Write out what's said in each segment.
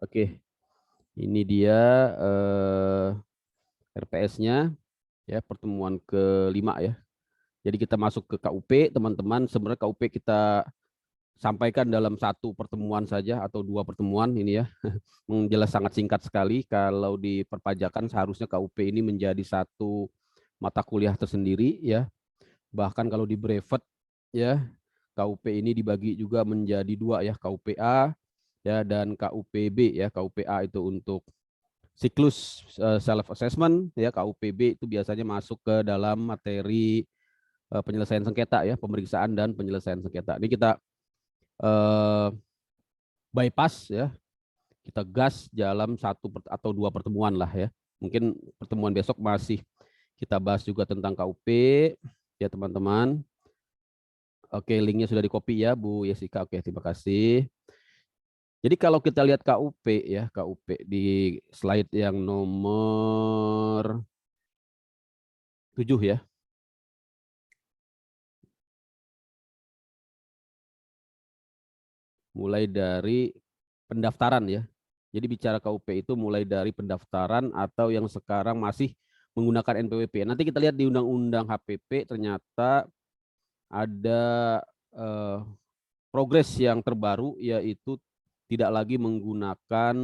Oke, ini dia RPS-nya ya, pertemuan kelima ya. Jadi kita masuk ke KUP, teman-teman. Sebenarnya KUP kita sampaikan dalam satu pertemuan saja atau dua pertemuan ini ya. Menjelas sangat singkat sekali. Kalau di perpajakan seharusnya KUP ini menjadi satu mata kuliah tersendiri ya. Bahkan kalau di brevet ya, KUP ini dibagi juga menjadi dua ya, KUPA ya dan KUPB ya. KUPA itu untuk siklus self assessment ya, KUPB itu biasanya masuk ke dalam materi penyelesaian sengketa ya, pemeriksaan dan penyelesaian sengketa. Ini kita bypass ya, kita gas dalam satu atau dua pertemuan lah ya. Mungkin pertemuan besok masih kita bahas juga tentang KUP ya teman-teman. Oke, linknya sudah di copy ya Bu Yesika. Oke, terima kasih. Jadi kalau kita lihat KUP ya, KUP di slide yang nomor 7 ya. Mulai dari pendaftaran ya. Jadi bicara KUP itu mulai dari pendaftaran atau yang sekarang masih menggunakan NPWP. Nanti kita lihat di Undang-Undang HPP ternyata ada progres yang terbaru, yaitu tidak lagi menggunakan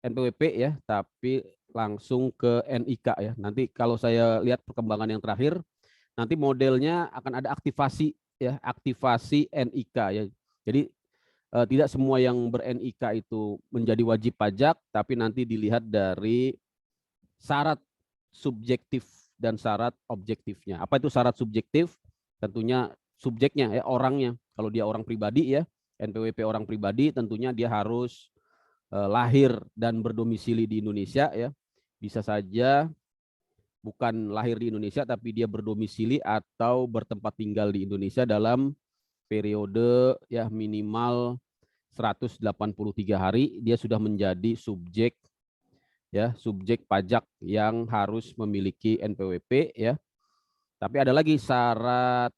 NPWP ya, tapi langsung ke NIK ya. Nanti kalau saya lihat perkembangan yang terakhir, nanti modelnya akan ada aktivasi ya, aktivasi NIK ya. Jadi tidak semua yang ber-NIK itu menjadi wajib pajak, tapi nanti dilihat dari syarat subjektif dan syarat objektifnya. Apa itu syarat subjektif? Tentunya subjeknya ya, orangnya. Kalau dia orang pribadi ya, NPWP orang pribadi, tentunya dia harus lahir dan berdomisili di Indonesia ya. Bisa saja bukan lahir di Indonesia tapi dia berdomisili atau bertempat tinggal di Indonesia dalam periode ya minimal 183 hari, dia sudah menjadi subjek ya, subjek pajak yang harus memiliki NPWP ya. Tapi ada lagi syarat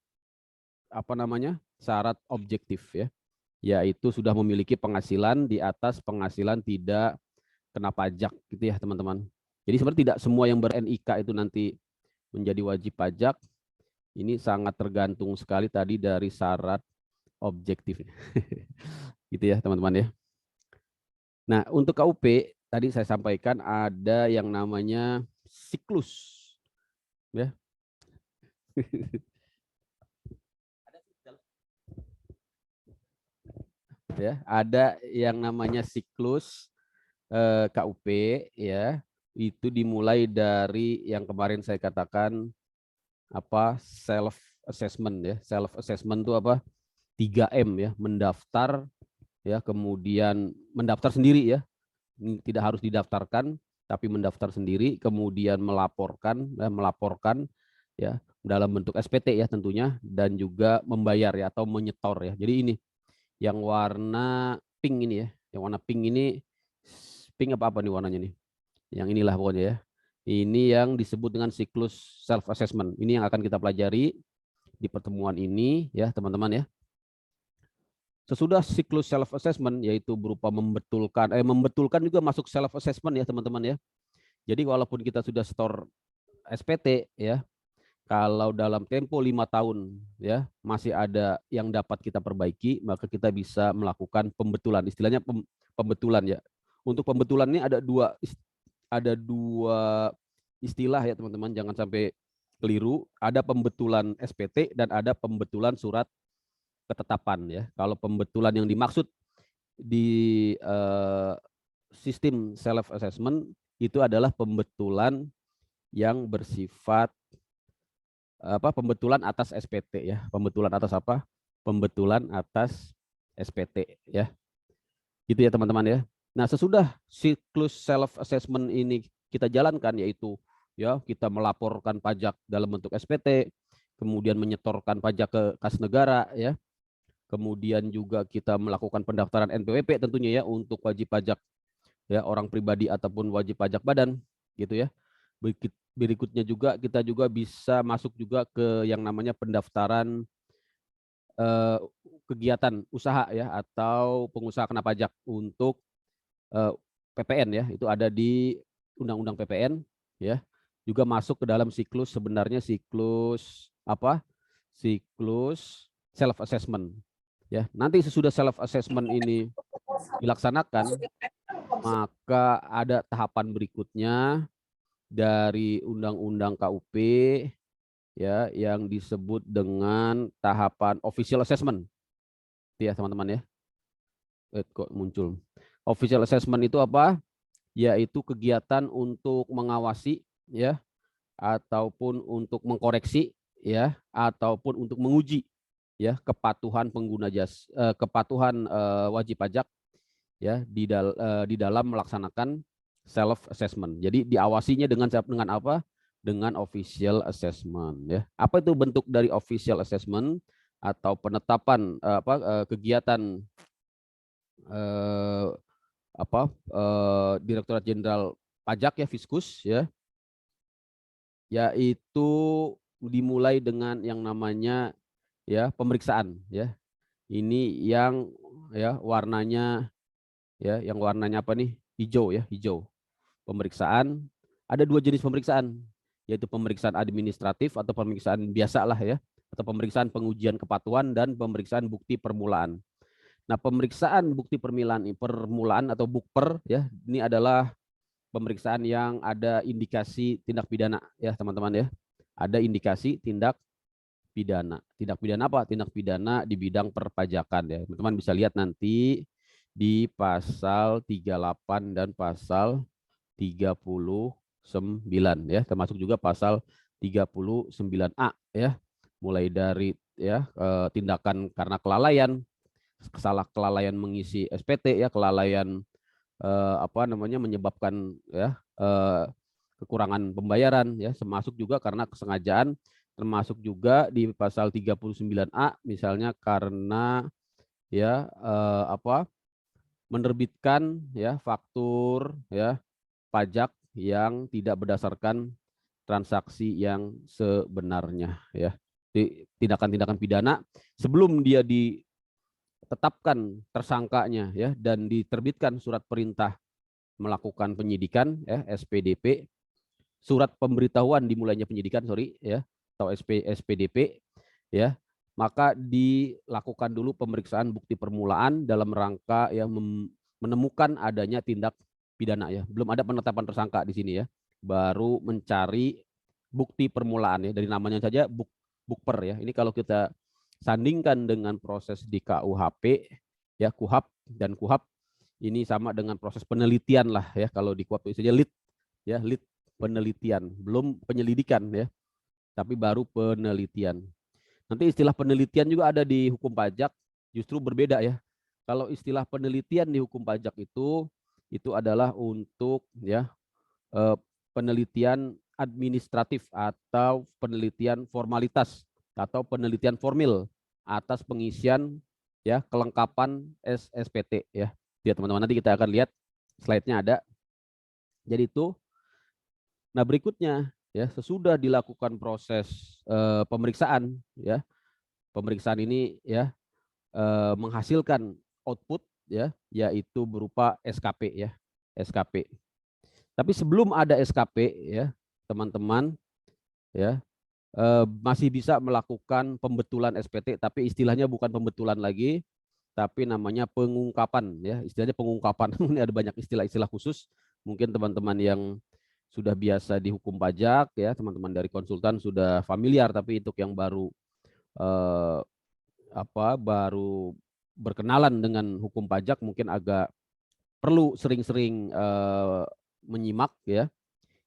apa namanya? Syarat objektif ya, yaitu sudah memiliki penghasilan di atas penghasilan tidak kena pajak gitu ya teman-teman. Jadi sebenarnya tidak semua yang ber-NIK itu nanti menjadi wajib pajak. Ini sangat tergantung sekali tadi dari syarat objektif. Gitu ya teman-teman ya. Nah, untuk KUP tadi saya sampaikan ada yang namanya siklus ya. Ya, ada yang namanya siklus KUP ya. Itu dimulai dari yang kemarin saya katakan apa self assessment ya. Self assessment itu apa? 3M ya, mendaftar ya, kemudian mendaftar sendiri ya. Tidak harus didaftarkan tapi mendaftar sendiri, kemudian melaporkan ya dalam bentuk SPT ya tentunya, dan juga membayar ya atau menyetor ya. Jadi ini yang warna pink ini ya, yang warna pink ini, pink apa nih warnanya nih? Yang inilah pokoknya ya. Ini yang disebut dengan siklus self assessment. Ini yang akan kita pelajari di pertemuan ini ya teman-teman ya. Sesudah siklus self assessment, yaitu berupa membetulkan juga masuk self assessment ya teman-teman ya. Jadi walaupun kita sudah store SPT ya, kalau dalam tempo 5 tahun ya masih ada yang dapat kita perbaiki, maka kita bisa melakukan pembetulan. Istilahnya pembetulan ya. Untuk pembetulan ini ada dua istilah ya teman-teman, jangan sampai keliru. Ada pembetulan SPT dan ada pembetulan surat ketetapan ya. Kalau pembetulan yang dimaksud di sistem self assessment itu adalah pembetulan yang bersifat pembetulan atas SPT ya. Pembetulan atas apa? Pembetulan atas SPT ya. Gitu ya teman-teman ya. Nah, sesudah siklus self assessment ini kita jalankan, yaitu ya kita melaporkan pajak dalam bentuk SPT, kemudian menyetorkan pajak ke kas negara ya. Kemudian juga kita melakukan pendaftaran NPWP tentunya ya untuk wajib pajak ya orang pribadi ataupun wajib pajak badan gitu ya. Berikutnya juga kita juga bisa masuk juga ke yang namanya pendaftaran kegiatan usaha ya atau pengusaha kena pajak untuk PPN ya, itu ada di Undang-Undang PPN ya, juga masuk ke dalam siklus sebenarnya siklus apa? Siklus self assessment ya. Nanti sesudah self assessment ini dilaksanakan, maka ada tahapan berikutnya dari Undang-Undang KUP ya yang disebut dengan tahapan official assessment. Itu ya teman-teman ya. Kok muncul. Official assessment itu apa? Yaitu kegiatan untuk mengawasi ya ataupun untuk mengkoreksi ya ataupun untuk menguji ya kepatuhan pengguna kepatuhan wajib pajak ya di dalam melaksanakan self assessment. Jadi diawasinya dengan apa? Dengan official assessment ya. Apa itu bentuk dari official assessment atau penetapan kegiatan eh, Direktorat Jenderal Pajak ya Fiskus ya, yaitu dimulai dengan yang namanya ya pemeriksaan ya. Ini yang ya warnanya apa nih? Hijau ya, hijau. Pemeriksaan ada 2 jenis pemeriksaan, yaitu pemeriksaan administratif atau pemeriksaan biasa lah ya, atau pemeriksaan pengujian kepatuhan dan pemeriksaan bukti permulaan. Nah, pemeriksaan bukti permulaan atau bukper ya, ini adalah pemeriksaan yang ada indikasi tindak pidana ya, teman-teman ya. Ada indikasi tindak pidana. Tindak pidana apa? Tindak pidana di bidang perpajakan ya. Teman-teman bisa lihat nanti di pasal 38 dan pasal 39 ya, termasuk juga pasal 39A ya. Mulai dari ya tindakan karena kelalaian, kelalaian mengisi SPT ya, kelalaian menyebabkan ya kekurangan pembayaran ya, termasuk juga karena kesengajaan, termasuk juga di pasal 39A misalnya karena ya menerbitkan ya faktur ya pajak yang tidak berdasarkan transaksi yang sebenarnya ya. Tindakan-tindakan pidana sebelum dia ditetapkan tersangkanya ya dan diterbitkan surat perintah melakukan penyidikan ya SPDP, surat pemberitahuan dimulainya penyidikan ya atau SPDP ya, maka dilakukan dulu pemeriksaan bukti permulaan dalam rangka yang menemukan adanya tindak pidana ya. Belum ada penetapan tersangka di sini ya. Baru mencari bukti permulaan ya, dari namanya saja bukper ya. Ini kalau kita sandingkan dengan proses di KUHP ya, KUHAP dan KUHAP ini sama dengan proses penelitian lah ya. Kalau di KUHAP itu saja lead penelitian, belum penyelidikan ya, tapi baru penelitian. Nanti istilah penelitian juga ada di hukum pajak, justru berbeda ya. Kalau istilah penelitian di hukum pajak itu adalah untuk ya penelitian administratif atau penelitian formalitas atau penelitian formil atas pengisian ya kelengkapan SPT ya. Ya teman-teman, nanti kita akan lihat slide-nya ada. Jadi itu. Nah, berikutnya ya sesudah dilakukan proses pemeriksaan ya. Pemeriksaan ini ya menghasilkan output ya, yaitu berupa SKP ya, SKP. Tapi sebelum ada SKP ya, teman-teman ya masih bisa melakukan pembetulan SPT, tapi istilahnya bukan pembetulan lagi, tapi namanya pengungkapan ya, istilahnya pengungkapan. Ini ada banyak istilah-istilah khusus. Mungkin teman-teman yang sudah biasa di hukum pajak ya, teman-teman dari konsultan sudah familiar, tapi untuk yang baru baru berkenalan dengan hukum pajak mungkin agak perlu sering-sering menyimak ya.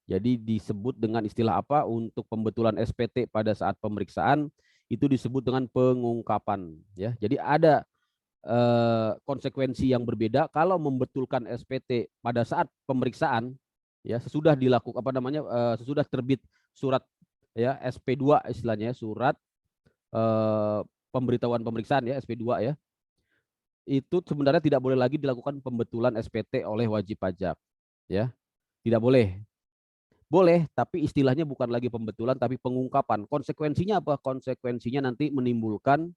Jadi disebut dengan istilah apa untuk pembetulan SPT pada saat pemeriksaan, itu disebut dengan pengungkapan ya. Jadi ada konsekuensi yang berbeda kalau membetulkan SPT pada saat pemeriksaan ya, sesudah dilakukan sesudah terbit surat ya SP2 istilahnya, surat pemberitahuan pemeriksaan ya SP2 ya. Itu sebenarnya tidak boleh lagi dilakukan pembetulan SPT oleh wajib pajak ya. Tidak boleh. Boleh, tapi istilahnya bukan lagi pembetulan tapi pengungkapan. Konsekuensinya apa? Konsekuensinya nanti menimbulkan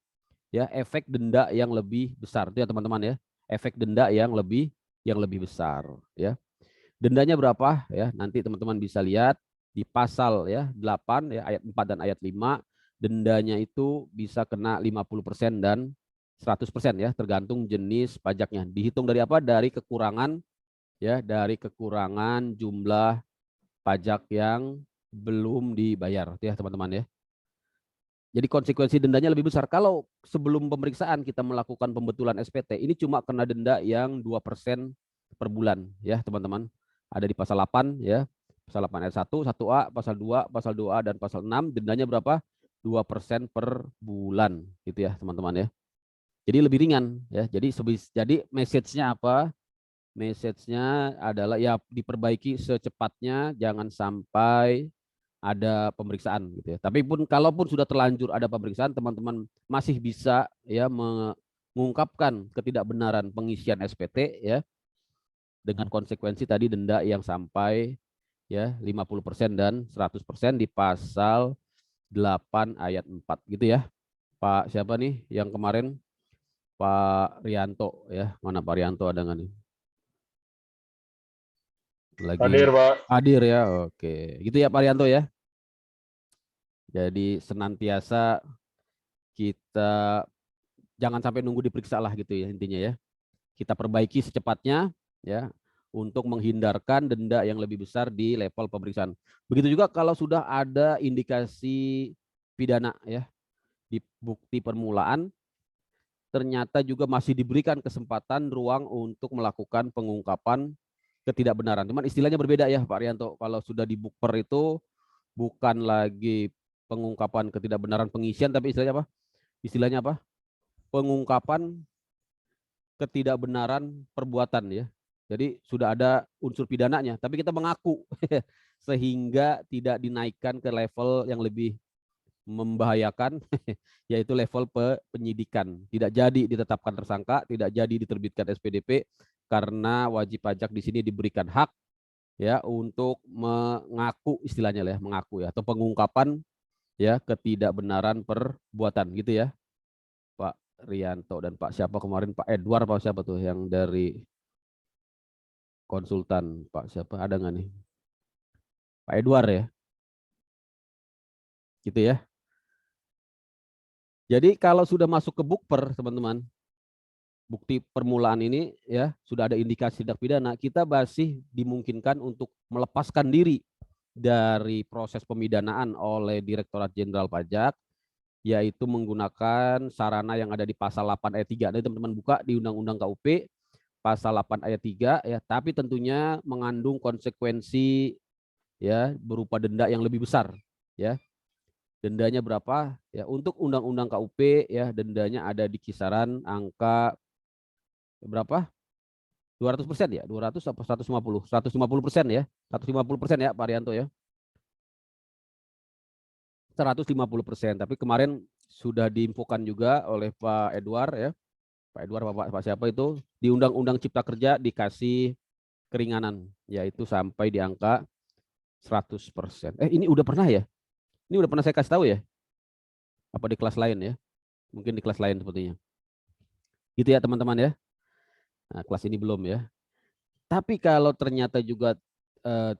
ya efek denda yang lebih besar. Itu ya teman-teman ya. Efek denda yang lebih yang lebih besar, ya. Dendanya berapa ya? Nanti teman-teman bisa lihat di pasal ya 8 ya ayat 4 dan ayat 5, dendanya itu bisa kena 50% dan 100% ya, tergantung jenis pajaknya. Dihitung dari apa? Dari kekurangan ya, dari kekurangan jumlah pajak yang belum dibayar ya, teman-teman ya. Jadi konsekuensi dendanya lebih besar. Kalau sebelum pemeriksaan kita melakukan pembetulan SPT, ini cuma kena denda yang 2% per bulan ya, teman-teman. Ada di pasal 8 ya. Pasal 8 ayat 1, 1A, pasal 2, pasal 2A dan pasal 6, dendanya berapa? 2% per bulan gitu ya, teman-teman ya. Jadi lebih ringan ya. Jadi message-nya apa? Message-nya adalah ya diperbaiki secepatnya, jangan sampai ada pemeriksaan gitu ya. Tapi pun kalaupun sudah terlanjur ada pemeriksaan, teman-teman masih bisa ya mengungkapkan ketidakbenaran pengisian SPT ya dengan konsekuensi tadi denda yang sampai ya 50% dan 100% di pasal 8 ayat 4 gitu ya. Pak siapa nih yang kemarin Pak Rianto ya. Mana Pak Rianto ada nggak nih? Lagi Hadir, Pak. hadir ya. Oke. Gitu ya Pak Rianto ya. Jadi senantiasa kita jangan sampai nunggu diperiksa lah gitu ya intinya ya. Kita perbaiki secepatnya ya untuk menghindarkan denda yang lebih besar di level pemeriksaan. Begitu juga kalau sudah ada indikasi pidana ya di bukti permulaan, ternyata juga masih diberikan kesempatan ruang untuk melakukan pengungkapan ketidakbenaran. Cuman istilahnya berbeda ya Pak Rianto. Kalau sudah di bukper itu bukan lagi pengungkapan ketidakbenaran pengisian, tapi istilahnya apa? Istilahnya apa? Pengungkapan ketidakbenaran perbuatan ya. Jadi sudah ada unsur pidananya, tapi kita mengaku sehingga tidak dinaikkan ke level yang lebih membahayakan, yaitu level penyidikan. Tidak jadi ditetapkan tersangka, tidak jadi diterbitkan SPDP karena wajib pajak di sini diberikan hak ya untuk mengaku istilahnya lah ya, mengaku ya atau pengungkapan ya ketidakbenaran perbuatan gitu ya. Pak Rianto dan Pak siapa kemarin Pak Edward Pak siapa tuh yang dari konsultan Pak siapa ada nggak nih Pak Edward ya gitu ya. Jadi kalau sudah masuk ke bukper teman-teman bukti permulaan ini ya sudah ada indikasi tindak pidana, kita masih dimungkinkan untuk melepaskan diri dari proses pemidanaan oleh Direktorat Jenderal Pajak, yaitu menggunakan sarana yang ada di pasal 8 ayat 3. Nanti teman-teman buka di Undang-Undang KUP pasal 8 ayat 3 ya, tapi tentunya mengandung konsekuensi ya berupa denda yang lebih besar ya. Dendanya berapa? Ya, untuk Undang-Undang KUP ya dendanya ada di kisaran angka berapa? 200% ya, 200 apa 150? 150% ya, 150% ya Pak Arianto ya. 150%. Tapi kemarin sudah diinfokan juga oleh Pak Edward ya. Pak Edward Pak siapa itu di Undang-Undang Cipta Kerja dikasih keringanan yaitu sampai di angka 100%. Ini udah pernah ya? Ini udah pernah saya kasih tahu ya? Apa di kelas lain ya? Mungkin di kelas lain sepertinya. Gitu ya teman-teman ya. Nah, kelas ini belum ya. Tapi kalau ternyata juga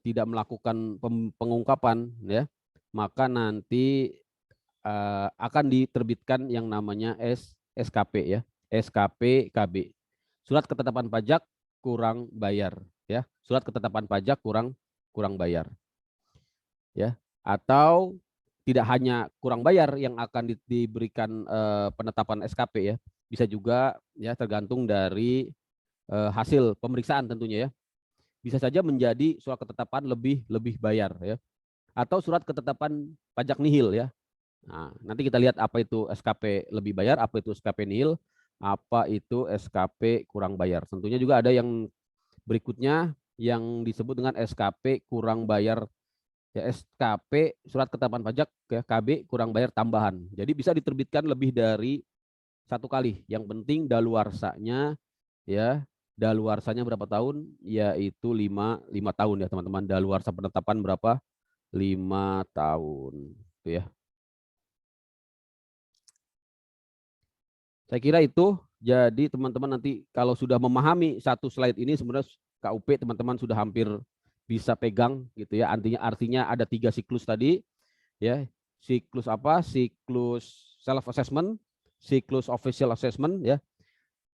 tidak melakukan pengungkapan ya, maka nanti akan diterbitkan yang namanya SKP ya, SKP KB. Surat ketetapan pajak kurang bayar ya. Surat ketetapan pajak kurang bayar. Ya. Atau tidak hanya kurang bayar yang akan diberikan penetapan SKP ya. Bisa juga ya tergantung dari hasil pemeriksaan tentunya ya. Bisa saja menjadi surat ketetapan lebih bayar ya. Atau surat ketetapan pajak nihil ya. Nah, nanti kita lihat apa itu SKP lebih bayar, apa itu SKP nihil, apa itu SKP kurang bayar. Tentunya juga ada yang berikutnya yang disebut dengan SKP kurang bayar ya, SKP surat ketetapan pajak ya, KB kurang bayar tambahan. Jadi bisa diterbitkan lebih dari satu kali. Yang penting daluarsanya ya, daluarsanya berapa tahun? Yaitu 5 tahun ya teman-teman. Daluarsa penetapan berapa? 5 tahun. Itu ya. Saya kira itu Jadi teman-teman nanti kalau sudah memahami satu slide ini sebenarnya KUP teman-teman sudah hampir bisa pegang gitu ya. Artinya ada 3 siklus tadi ya. Siklus apa? Siklus self assessment, siklus official assessment ya.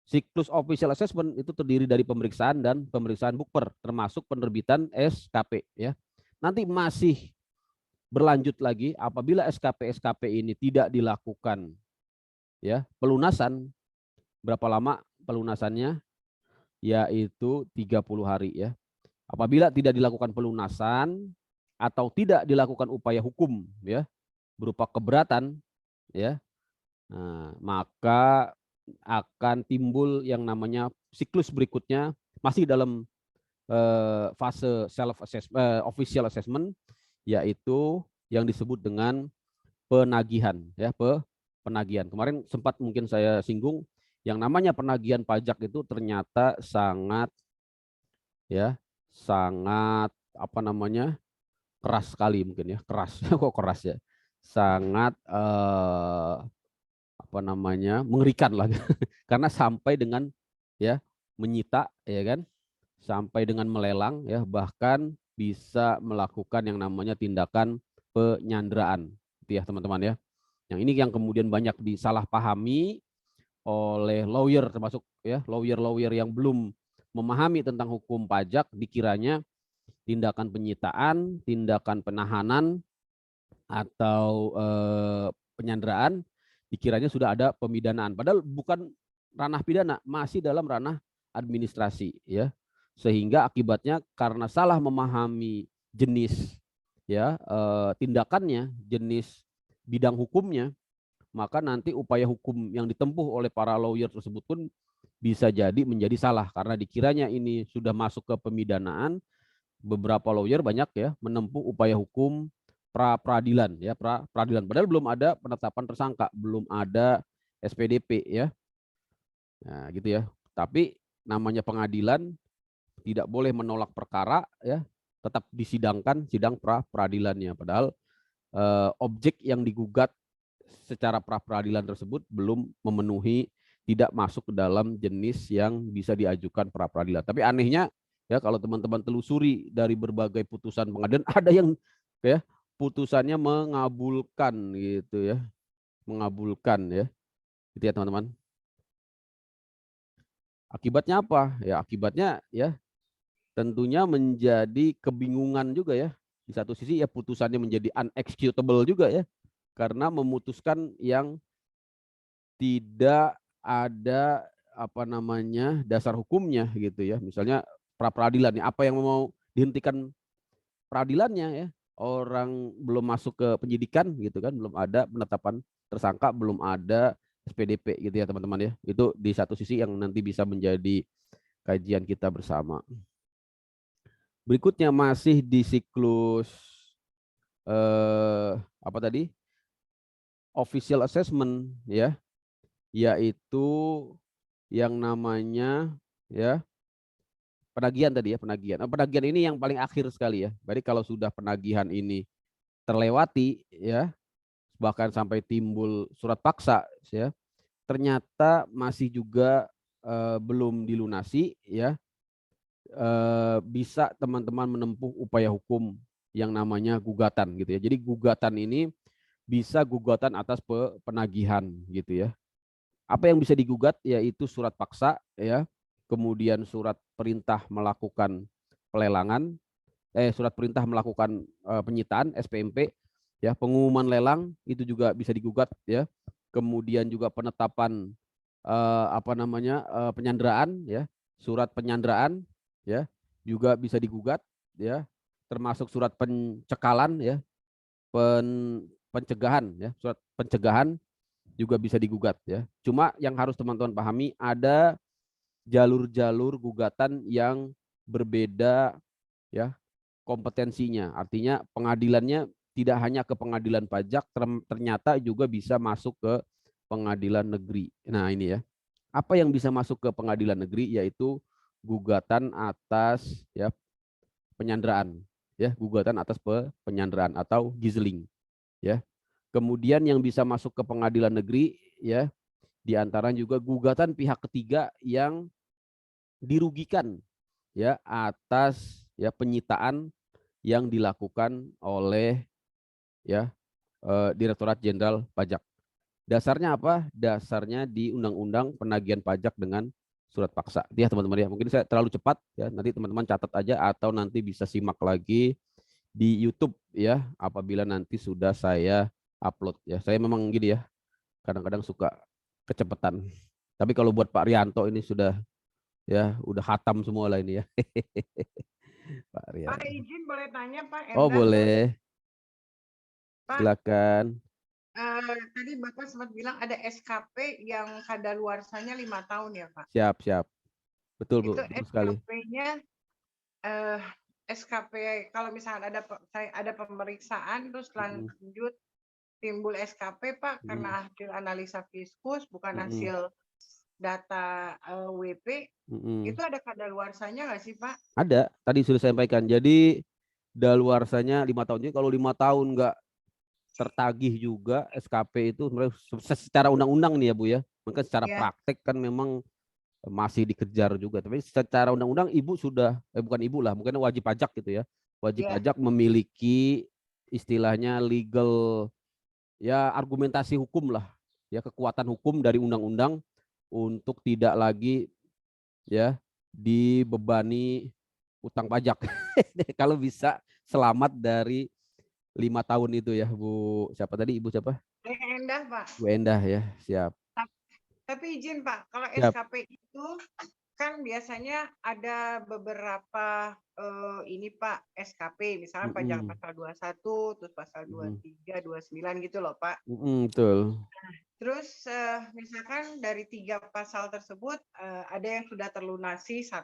Siklus official assessment itu terdiri dari pemeriksaan dan pemeriksaan bukper termasuk penerbitan SKP ya. Nanti masih berlanjut lagi apabila SKP ini tidak dilakukan ya, pelunasan. Berapa lama pelunasannya? Yaitu 30 hari ya. Apabila tidak dilakukan pelunasan atau tidak dilakukan upaya hukum ya berupa keberatan ya, nah, maka akan timbul yang namanya siklus berikutnya masih dalam fase self assessment, official assessment, yaitu yang disebut dengan penagihan ya, penagihan. Kemarin sempat mungkin saya singgung yang namanya penagihan pajak itu ternyata sangat ya, sangat apa namanya? Keras sekali mungkin ya, keras. Kok keras ya? Sangat apa namanya? Mengerikan lah. Karena sampai dengan ya menyita ya kan, sampai dengan melelang ya, bahkan bisa melakukan yang namanya tindakan penyanderaan. Itu ya teman-teman ya. Yang ini yang kemudian banyak disalahpahami oleh lawyer termasuk ya lawyer-lawyer yang belum memahami tentang hukum pajak, dikiranya tindakan penyitaan, tindakan penahanan atau penyanderaan dikiranya sudah ada pemidanaan. Padahal bukan ranah pidana, masih dalam ranah administrasi ya. Sehingga akibatnya karena salah memahami jenis ya tindakannya, jenis bidang hukumnya, maka nanti upaya hukum yang ditempuh oleh para lawyer tersebut pun bisa jadi menjadi salah karena dikiranya ini sudah masuk ke pemidanaan. Beberapa lawyer banyak ya menempuh upaya hukum pra peradilan ya, pra peradilan padahal belum ada penetapan tersangka, belum ada SPDP ya. Nah, gitu ya. Tapi namanya pengadilan tidak boleh menolak perkara ya, tetap disidangkan sidang pra peradilannya. Padahal objek yang digugat secara pra peradilan tersebut belum memenuhi, tidak masuk ke dalam jenis yang bisa diajukan pra peradilan. Tapi anehnya ya kalau teman-teman telusuri dari berbagai putusan pengadilan ada yang ya putusannya mengabulkan gitu ya, mengabulkan ya. Gitu ya teman-teman. Akibatnya apa? Ya akibatnya ya tentunya menjadi kebingungan juga ya. Di satu sisi ya putusannya menjadi unexecutable juga ya, karena memutuskan yang tidak ada apa namanya dasar hukumnya gitu ya. Misalnya pra peradilan nih, apa yang mau dihentikan peradilannya ya? Orang belum masuk ke penyidikan gitu kan, belum ada penetapan tersangka, belum ada SPDP gitu ya teman-teman ya. Itu di satu sisi yang nanti bisa menjadi kajian kita bersama. Berikutnya masih di siklus apa tadi? Official assessment ya, yaitu yang namanya ya penagihan tadi ya, penagihan. Penagihan ini yang paling akhir sekali ya. Jadi kalau sudah penagihan ini terlewati ya, bahkan sampai timbul surat paksa ya, ternyata masih juga belum dilunasi ya, bisa teman-teman menempuh upaya hukum yang namanya gugatan gitu ya. Jadi gugatan ini bisa gugatan atas penagihan gitu ya. Apa yang bisa digugat yaitu surat paksa ya, kemudian surat perintah melakukan pelelangan, surat perintah melakukan penyitaan SPMP ya, pengumuman lelang itu juga bisa digugat ya. Kemudian juga penetapan apa namanya penyanderaan ya, surat penyanderaan ya juga bisa digugat ya, termasuk surat pencekalan ya, pencegahan ya, surat pencegahan juga bisa digugat ya. Cuma yang harus teman-teman pahami ada jalur-jalur gugatan yang berbeda ya kompetensinya. Artinya pengadilannya tidak hanya ke pengadilan pajak, ternyata juga bisa masuk ke pengadilan negeri. Nah ini ya, apa yang bisa masuk ke pengadilan negeri yaitu gugatan atas ya penyanderaan ya, gugatan atas penyanderaan atau giseling ya. Kemudian yang bisa masuk ke pengadilan negeri ya Di antara juga gugatan pihak ketiga yang dirugikan ya atas ya penyitaan yang dilakukan oleh ya Direktorat Jenderal Pajak. Dasarnya apa? Dasarnya di Undang-Undang Penagihan Pajak dengan Surat Paksa. Ya teman-teman ya, mungkin saya terlalu cepat ya. Nanti teman-teman catat aja atau nanti bisa simak lagi di YouTube ya apabila nanti sudah saya upload ya. Saya memang gini ya, kadang-kadang suka kecepatan. Tapi kalau buat Pak Rianto ini sudah ya udah hatam semua lah ini ya. Pak Pak Rianto. izin boleh tanya Pak Oh Endah. boleh, Pak, silakan. tadi Bapak sempat bilang ada SKP yang kadaluarsanya 5 tahun ya Pak. Siap, siap. Betul, Bu, Itu betul sekali. SKP-nya SKP kalau misalnya ada pemeriksaan terus Mm-mm, lanjut timbul SKP Pak mm-mm, karena hasil analisa Fiskus bukan mm-mm, hasil data WP, mm-mm. itu ada kadaluarsanya nggak sih Pak? Ada, tadi sudah saya sampaikan. Jadi daluarsanya 5 tahun. Jadi kalau 5 tahun nggak tertagih juga SKP itu sebenarnya secara undang-undang nih ya Bu ya. Mungkin secara Ya, praktek kan memang masih dikejar juga. Tapi secara undang-undang ibu sudah, bukan ibu lah, mungkin wajib pajak gitu ya. Wajib ya. pajak memiliki istilahnya legal ya argumentasi hukum lah, ya kekuatan hukum dari undang-undang untuk tidak lagi ya dibebani utang pajak. Kalau bisa selamat dari 5 tahun itu ya Bu. Siapa tadi Ibu siapa? Endah Pak. Bu Endah ya. Siap. Tapi izin Pak, kalau Siap. SKP itu kan biasanya ada beberapa ini Pak SKP, misalnya pajak Mm-mm. pasal 21, terus pasal Mm-mm. 23, 29 gitu loh Pak. Mm-mm, betul. Terus misalkan dari 3 pasal tersebut ada yang sudah terlunasi 1,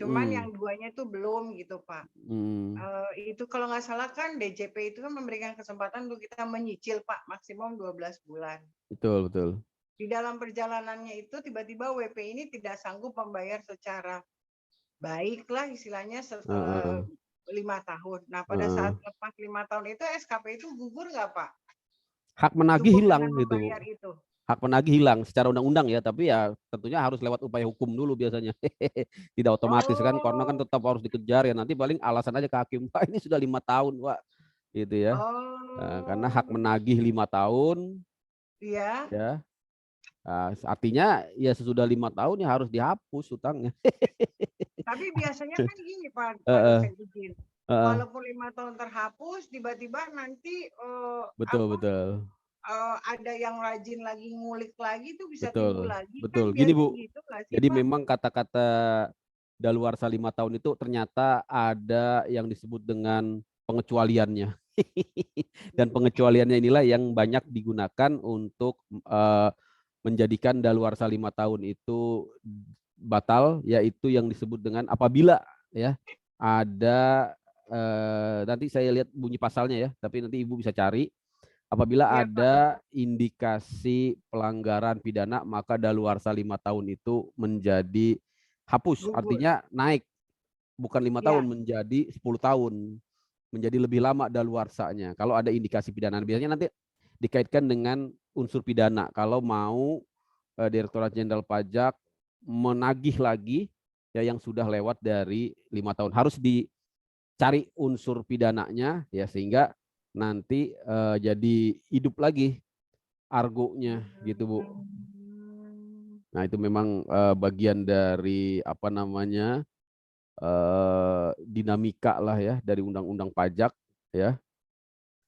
cuman yang Mm-mm. 2-nya itu belum gitu Pak. Mm. Itu kalau nggak salah kan DJP itu kan memberikan kesempatan untuk kita menyicil Pak, maksimum 12 bulan. Betul, betul. Di dalam perjalanannya itu tiba-tiba WP ini tidak sanggup membayar secara baik lah istilahnya 5 tahun. Nah pada saat lepas 5 tahun itu SKP itu gugur nggak Pak? Hak menagih Cukup dengan hilang gitu Bu. membayar itu. Hak penagih hilang secara undang-undang ya, tapi ya tentunya harus lewat upaya hukum dulu biasanya. Tidak otomatis kan, karena kan Oh, tetap harus dikejar ya. Nanti paling alasan aja ke hakim, Pak ini sudah 5 tahun, Pak, gitu ya. Karena hak oh, menagih 5 tahun, iya. ya. Artinya ya sesudah 5 tahun ya harus dihapus utangnya. Tapi biasanya kan gini Pak Heeh, dosen izin. heeh. Walaupun 5 tahun terhapus, tiba-tiba nanti Betul, betul, ada yang rajin lagi ngulik lagi tuh bisa timbul betul, lagi betul. kan Gini biasanya Bu, gitu nggak sih jadi Pak? memang kata-kata daluarsa 5 tahun itu ternyata ada yang disebut dengan pengecualiannya. Dan pengecualiannya inilah yang banyak digunakan untuk menjadikan daluarsa 5 tahun itu batal, yaitu yang disebut dengan apabila ya ada nanti saya lihat bunyi pasalnya ya, tapi nanti Ibu bisa cari. Apabila Iya Pak, ada indikasi pelanggaran pidana, maka daluarsa 5 tahun itu menjadi hapus, gugur. artinya naik, bukan 5 tahun Ya, menjadi 10 tahun, menjadi lebih lama daluarsanya. Kalau ada indikasi pidana, biasanya nanti dikaitkan dengan unsur pidana. Kalau mau Direktorat Jenderal Pajak menagih lagi ya yang sudah lewat dari 5 tahun, harus dicari unsur pidananya ya sehingga nanti jadi hidup lagi argonya gitu Bu. Nah itu memang bagian dari apa namanya dinamika lah ya dari undang-undang pajak ya,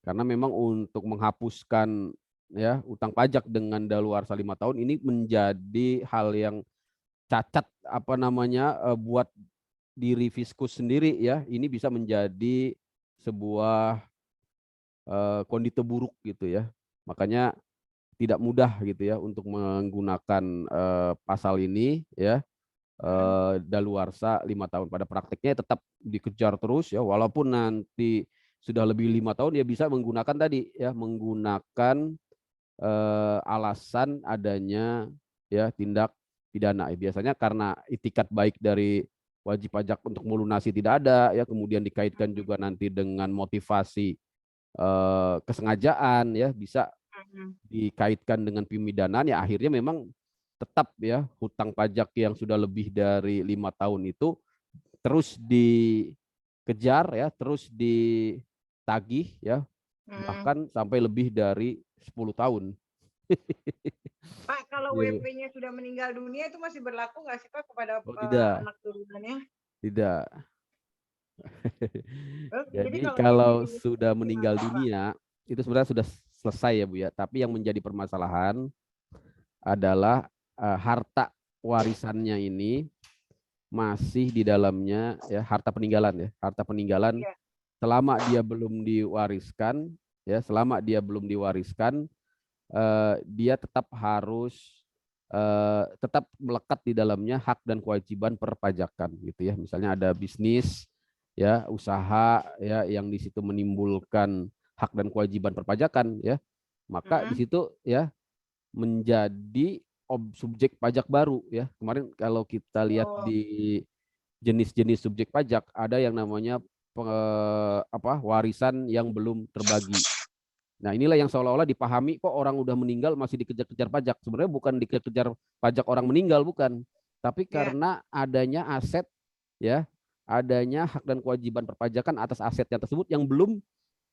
karena memang untuk menghapuskan ya utang pajak dengan daluarsa 5 tahun ini menjadi hal yang cacat apa namanya buat diri Fiskus sendiri ya, ini bisa menjadi sebuah kondisi buruk gitu ya, makanya tidak mudah gitu ya untuk menggunakan pasal ini ya, daluarsa 5 tahun. Pada praktiknya tetap dikejar terus ya, walaupun nanti sudah lebih 5 tahun ya bisa menggunakan tadi ya, menggunakan alasan adanya ya tindak pidana. Biasanya karena itikat baik dari wajib pajak untuk melunasi tidak ada ya, kemudian dikaitkan juga nanti dengan motivasi kesengajaan ya, bisa dikaitkan dengan pemidanaan, ya akhirnya memang tetap ya hutang pajak yang sudah lebih dari 5 tahun itu terus dikejar ya, terus ditagih ya, bahkan sampai lebih dari 10 tahun. Pak, kalau Iya. WP-nya sudah meninggal dunia itu masih berlaku nggak sih Pak kepada Oh tidak, anak turunannya? tidak. Jadi Jadi kalau kalau WP-nya sudah gimana meninggal Pak? dunia itu sebenarnya sudah selesai ya Bu ya. Tapi yang menjadi permasalahan adalah harta warisannya ini masih di dalamnya ya, harta peninggalan ya. Harta peninggalan Iya. selama dia belum diwariskan ya, selama dia belum diwariskan dia tetap harus tetap melekat di dalamnya hak dan kewajiban perpajakan gitu ya. Misalnya ada bisnis ya, usaha ya yang di situ menimbulkan hak dan kewajiban perpajakan ya, maka di situ ya menjadi subjek pajak baru ya. Kemarin kalau kita lihat di jenis-jenis subjek pajak ada yang namanya warisan yang belum terbagi. Nah, inilah yang seolah-olah dipahami kok orang udah meninggal masih dikejar-kejar pajak. Sebenarnya bukan dikejar pajak orang meninggal, bukan. Tapi karena adanya aset ya, adanya hak dan kewajiban perpajakan atas asetnya tersebut yang belum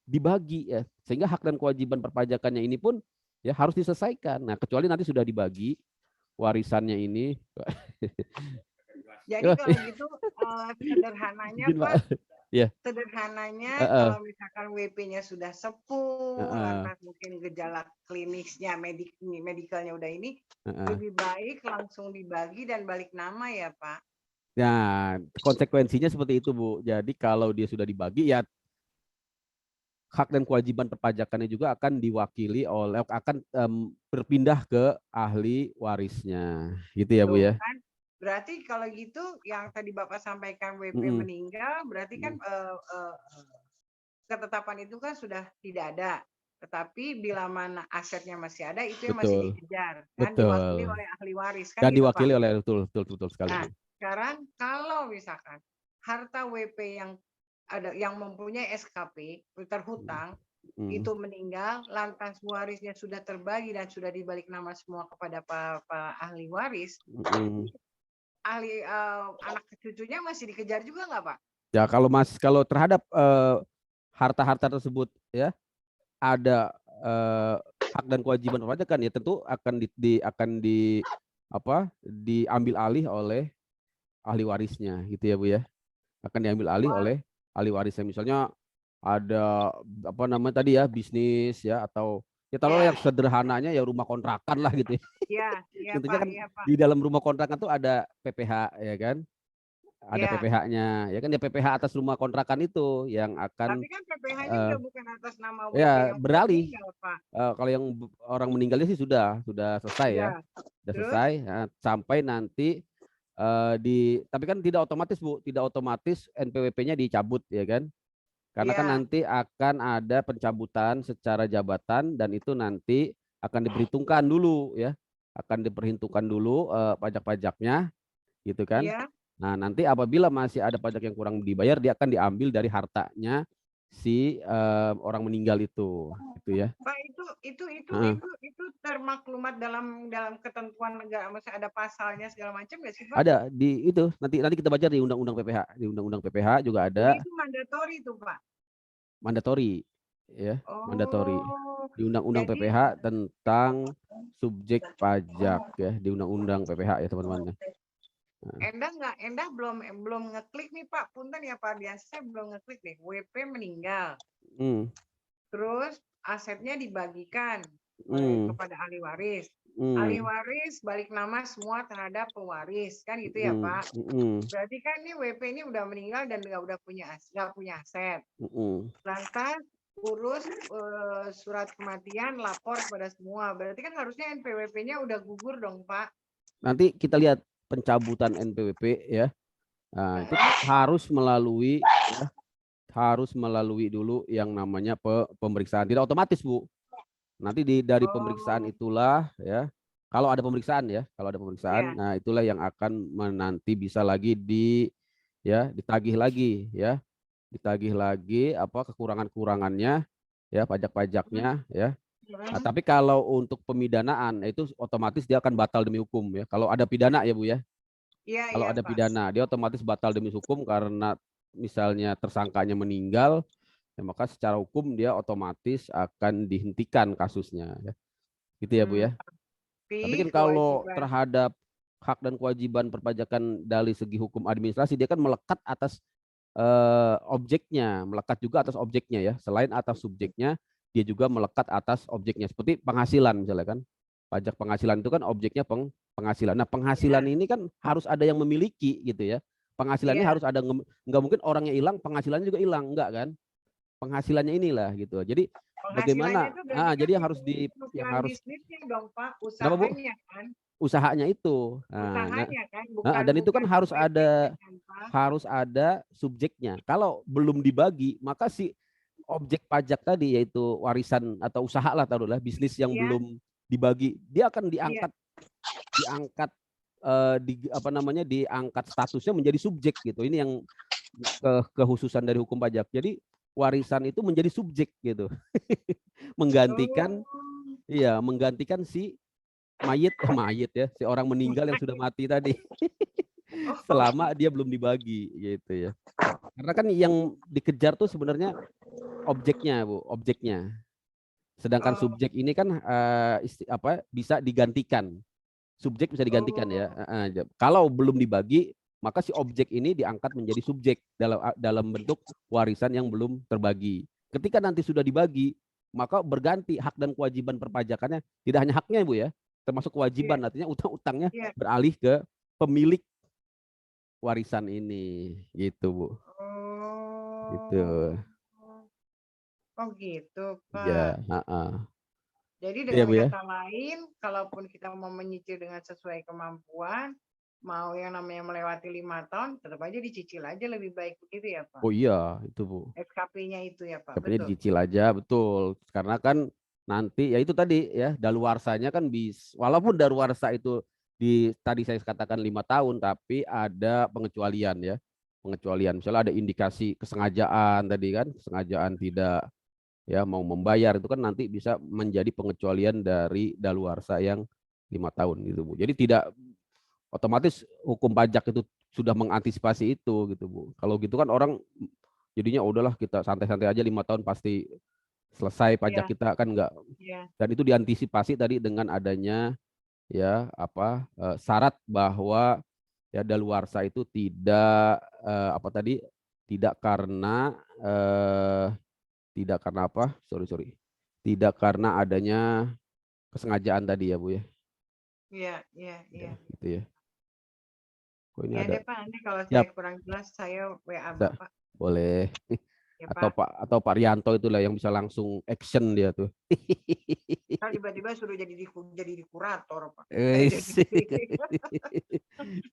dibagi ya. Sehingga hak dan kewajiban perpajakannya ini pun ya harus diselesaikan. Nah, kecuali nanti sudah dibagi warisannya ini. Jadi kalau gitu sederhananya Pak, ya. sederhananya kalau misalkan WP-nya sudah sepuh, lantas mungkin gejala klinisnya, medikalnya udah ini, lebih baik langsung dibagi dan balik nama ya Pak. Nah, konsekuensinya seperti itu Bu. Jadi kalau dia sudah dibagi ya hak dan kewajiban perpajakannya juga akan diwakili oleh akan berpindah ke ahli warisnya. Gitu ya Bu ya. Kan? Berarti kalau gitu yang tadi Bapak sampaikan WP meninggal, berarti kan ketetapan itu kan sudah tidak ada. Tetapi bila mana asetnya masih ada, itu yang masih dikejar, kan diwakili oleh ahli waris kan. Dan gitu, diwakili Pak? oleh betul sekali. Nah, sekarang kalau misalkan harta WP yang ada yang mempunyai SKP terhutang itu meninggal, lantas warisnya sudah terbagi dan sudah dibalik nama semua kepada Pak ahli waris, ahli anak cucunya masih dikejar juga nggak Pak? Ya kalau terhadap harta-harta tersebut ya ada hak dan kewajiban perpajakan ya tentu akan diambil alih oleh ahli warisnya gitu ya Bu ya. Akan diambil alih oleh ahli warisnya. Misalnya ada apa namanya tadi ya, bisnis ya, atau ya taruhlah yang sederhananya ya rumah kontrakan lah gitu ya. Iya Tentunya Pak, kan iya Pak. di dalam rumah kontrakan tuh ada PPH ya kan. Ada Iya. PPH-nya ya kan, ya PPH atas rumah kontrakan itu yang akan Tapi kan PPH-nya udah bukan atas nama WP ya yang beralih. meninggal, Pak. Kalau yang orang meninggalnya sih sudah selesai ya. Sudah selesai sampai nanti tapi kan tidak otomatis Bu, tidak otomatis NPWP-nya dicabut ya kan. Karena kan nanti akan ada pencabutan secara jabatan dan itu nanti akan diperhitungkan dulu ya. Akan diperhitungkan dulu pajak-pajaknya gitu kan. Iya. Nah, nanti apabila masih ada pajak yang kurang dibayar, dia akan diambil dari hartanya si orang meninggal itu, gitu ya. Pak, itu termaklumat dalam ketentuan negara, maksudnya ada pasalnya segala macam nggak sih Pak? Ada di itu, nanti kita baca di Undang-Undang PPH, di Undang-Undang PPH juga ada. Jadi itu mandatori tuh Pak. Mandatori, ya, mandatori di Undang-Undang PPH tentang subjek pajak ya, di Undang-Undang PPH ya teman-teman. Endah belum ngeklik nih Pak, punten ya Pak Dian, saya belum ngeklik nih. WP meninggal, terus asetnya dibagikan kepada ahli waris. Ahli waris balik nama semua terhadap pewaris, kan gitu ya Pak. Berarti kan ini WP ini udah meninggal dan nggak punya aset. Lantas urus surat kematian, lapor kepada semua. Berarti kan harusnya NPWP-nya udah gugur dong Pak. Nanti kita lihat pencabutan NPWP ya. Nah, itu harus melalui dulu yang namanya pemeriksaan. Tidak otomatis Bu. Nanti dari pemeriksaan itulah ya. Kalau ada pemeriksaan ya, nah itulah yang akan nanti bisa lagi ditagih lagi apa kekurangan-kurangannya ya, pajak-pajaknya ya. Nah, tapi kalau untuk pemidanaan itu otomatis dia akan batal demi hukum ya. Kalau ada pidana ya Bu ya. Iya, Kalau iya, ada Pak. pidana dia otomatis batal demi hukum karena misalnya tersangkanya meninggal, ya maka secara hukum dia otomatis akan dihentikan kasusnya ya. Gitu ya Bu ya. Tapi Tapi kan kalau kewajiban. terhadap hak dan kewajiban perpajakan dari segi hukum administrasi dia kan melekat atas objeknya, melekat juga atas objeknya ya. Selain atas subjeknya, dia juga melekat atas objeknya. Seperti penghasilan misalnya kan. Pajak penghasilan itu kan objeknya penghasilan. Nah, penghasilan Ya, ini kan harus ada yang memiliki gitu ya. Penghasilannya iya. harus ada, nggak mungkin orangnya hilang, penghasilannya juga hilang, enggak kan? Penghasilannya inilah gitu. Jadi Penghasilannya bagaimana? itu berarti kan Jadi yang penghasilan harus bisnisnya dong, Pak. kenapa Bu? Usahanya kan. Usahanya itu. Usahanya kan, bukan Dan itu kan bukan UMP-nya kan, Pak. harus ada subjeknya. Kalau belum dibagi, maka si objek pajak tadi yaitu warisan atau usaha lah taruhlah bisnis yang Iya, belum dibagi, dia akan iya. diangkat diangkat statusnya menjadi subjek gitu. Ini yang kehususan dari hukum pajak. Jadi warisan itu menjadi subjek gitu. menggantikan Oh. menggantikan si mayit ya, si orang meninggal yang sudah mati tadi. Oh. Selama dia belum dibagi gitu ya. Karena kan yang dikejar tuh sebenarnya objeknya, Bu, objeknya. Sedangkan Oh. subjek ini kan bisa digantikan. Subjek bisa digantikan ya. Oh. Kalau belum dibagi, maka si objek ini diangkat menjadi subjek dalam bentuk warisan yang belum terbagi. Ketika nanti sudah dibagi, maka berganti hak dan kewajiban perpajakannya. Tidak hanya haknya, Bu ya, termasuk kewajiban. Iya, Artinya utang-utangnya iya. beralih ke pemilik warisan ini, gitu Bu. Gitu. Oh. Oh gitu, Ya, Pak. Jadi itu ya dengan Bu ya. kata lain, kalaupun kita mau menyicil dengan sesuai kemampuan, mau yang namanya melewati 5 tahun, tetap aja dicicil aja lebih baik begitu ya, Pak? Oh iya, itu Bu. SKP-nya itu ya, Pak, Tapi betul? dicicil aja, betul. Karena kan nanti ya itu tadi ya daluarsanya kan walaupun daluarsa itu tadi saya katakan 5 tahun, tapi ada pengecualian ya. Pengecualian misalnya ada indikasi kesengajaan tadi kan, kesengajaan tidak ya mau membayar itu kan nanti bisa menjadi pengecualian dari daluarsa yang 5 tahun gitu Bu. Jadi tidak otomatis hukum pajak itu sudah mengantisipasi itu gitu Bu. Kalau gitu kan orang jadinya udahlah kita santai-santai aja 5 tahun pasti selesai pajak Iya, kita kan enggak. iya. Dan itu diantisipasi tadi dengan adanya ya syarat bahwa ya daluarsa itu tidak karena apa? Sorry. Tidak karena adanya kesengajaan tadi ya Bu ya. Iya, iya, Ya, iya. gitu ya. Kok ini Ya ada deh, Pak, nanti kalau saya siap, kurang jelas saya WA bisa. Bapak. Boleh. Ya, Atau Pak. Pak Rianto itulah yang bisa langsung action dia tuh. Kan tiba-tiba suruh jadi kurator, Pak.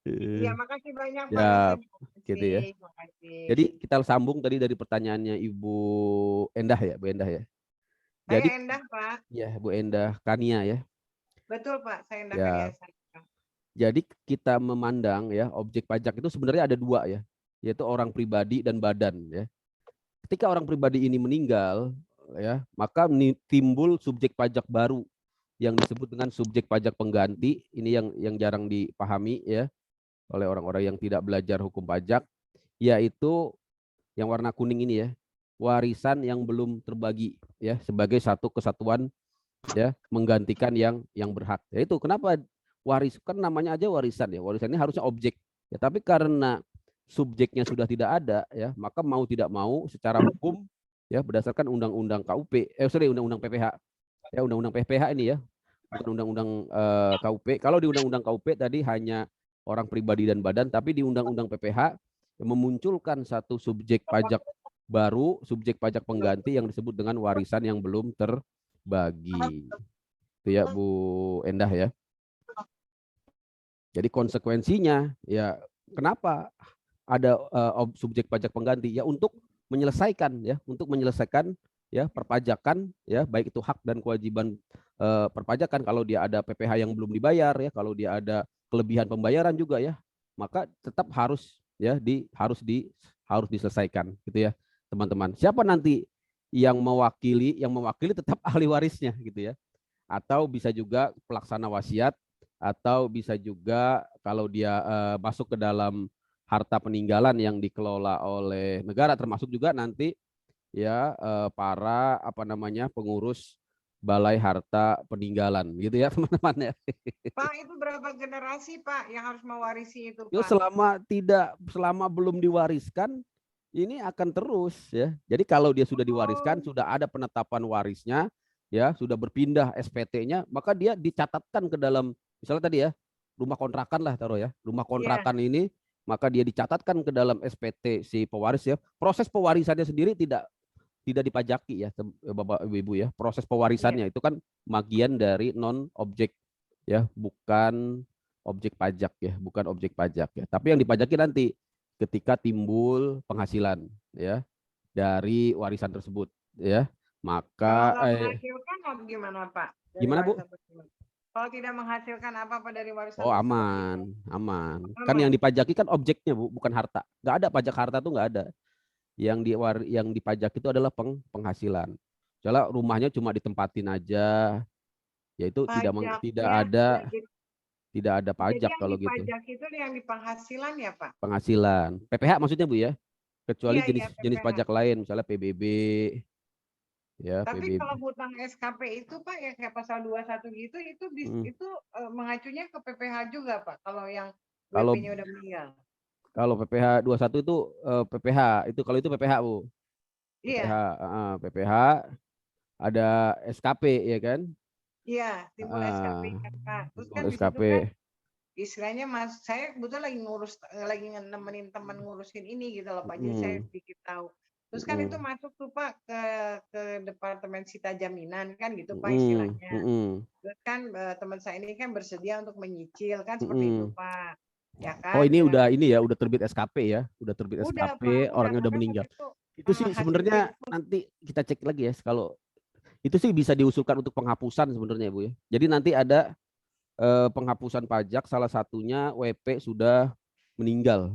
Iya, makasih banyak, Pak. Ya, Nanti gitu ya. makasih. Jadi kita sambung tadi dari pertanyaannya Ibu Endah ya, Bu Endah ya. Saya Jadi Endah, Pak. ya Bu Endah Kania ya. Betul, Pak. Saya Endah Ya, Kaniasa. jadi kita memandang ya objek pajak itu sebenarnya ada dua ya, yaitu orang pribadi dan badan ya. Ketika orang pribadi ini meninggal ya, maka timbul subjek pajak baru yang disebut dengan subjek pajak pengganti. Ini yang jarang dipahami ya oleh orang-orang yang tidak belajar hukum pajak, yaitu yang warna kuning ini ya, warisan yang belum terbagi ya, sebagai satu kesatuan ya, menggantikan yang berhak. Yaitu kenapa kan namanya aja warisan ya. Warisan ini harusnya objek. Ya, tapi karena subjeknya sudah tidak ada ya, maka mau tidak mau secara hukum ya berdasarkan undang-undang undang-undang PPH. Ya, undang-undang PPH ini ya, bukan undang-undang KUP. Kalau di undang-undang KUP tadi hanya orang pribadi dan badan, tapi di undang-undang PPH memunculkan satu subjek pajak baru, subjek pajak pengganti yang disebut dengan warisan yang belum terbagi. Itu ya Bu Endah ya. Jadi konsekuensinya ya kenapa ada subjek pajak pengganti ya untuk menyelesaikan ya perpajakan ya, baik itu hak dan kewajiban perpajakan. Kalau dia ada PPH yang belum dibayar ya, kalau dia ada kelebihan pembayaran juga ya, maka tetap harus ya harus diselesaikan gitu ya teman-teman. Siapa nanti yang mewakili tetap ahli warisnya gitu ya. Atau bisa juga pelaksana wasiat, atau bisa juga kalau dia masuk ke dalam harta peninggalan yang dikelola oleh negara, termasuk juga nanti ya para pengurus balai harta peninggalan gitu ya teman-teman ya. Pak, itu berapa generasi Pak yang harus mewarisi itu Yo, Pak? selama belum diwariskan ini akan terus ya. Jadi kalau dia sudah diwariskan, Oh, sudah ada penetapan warisnya, ya sudah berpindah SPT-nya, maka dia dicatatkan ke dalam misalnya tadi ya rumah kontrakan lah taruh ya, rumah iya, kontrakan ini, maka dia dicatatkan ke dalam SPT si pewaris ya. Proses pewarisannya sendiri tidak dipajaki ya Bapak Ibu ya. Proses iya. pewarisannya itu kan bagian dari non objek ya, bukan objek pajak ya, bukan objek pajak ya. Tapi yang dipajaki nanti ketika timbul penghasilan ya dari warisan tersebut ya. Kalau Maka nggak menghasilkan gimana Pak dari gimana Bu? warisan tersebut? Kalau tidak menghasilkan apa-apa dari warisan Oh tersebut gimana? aman, aman. Kan yang Aman. dipajaki kan objeknya Bu, bukan harta. Nggak ada pajak harta tuh nggak ada. Yang dipajak itu adalah penghasilan. Misalnya rumahnya cuma ditempatin aja, yaitu Pajaknya, tidak ada jadi pajak yang kalau gitu. dipajak itu yang di penghasilan ya Pak? Penghasilan. PPH maksudnya Bu ya. Kecuali Iya, iya jenis PPH. pajak lain, misalnya PBB ya, Tapi PBB. kalau hutang SKP itu Pak yang kayak pasal 21 gitu Hmm. itu mengacunya ke PPH juga Pak kalau yang Kalau WP-nya udah meninggal. kalau PPH 21 itu PPH itu kalau itu PPH Bu. PPH, Iya, PPH ada SKP ya kan? iya, timbul SKP kan Pak. Terus kan Timbul di situ SKP. kan istilahnya Mas, saya kebetulan lagi nemenin teman ngurusin ini gitu loh Pak. Jadi saya Hmm. sedikit tahu. Terus kan itu Hmm. masuk tuh Pak ke Departemen Sita Jaminan kan gitu Pak Hmm. istilahnya. Hmm. Terus kan teman saya ini kan bersedia untuk menyicil kan seperti itu Hmm. Pak. Ya Oh kan ini dengan udah terbit SKP ya, udah terbit udah Pak, SKP, udah orangnya udah karena kan meninggal. itu Itu sih hasil sebenarnya nanti kita cek lagi ya kalau itu sih bisa diusulkan untuk penghapusan sebenarnya Bu ya. Jadi nanti ada penghapusan pajak salah satunya WP sudah meninggal.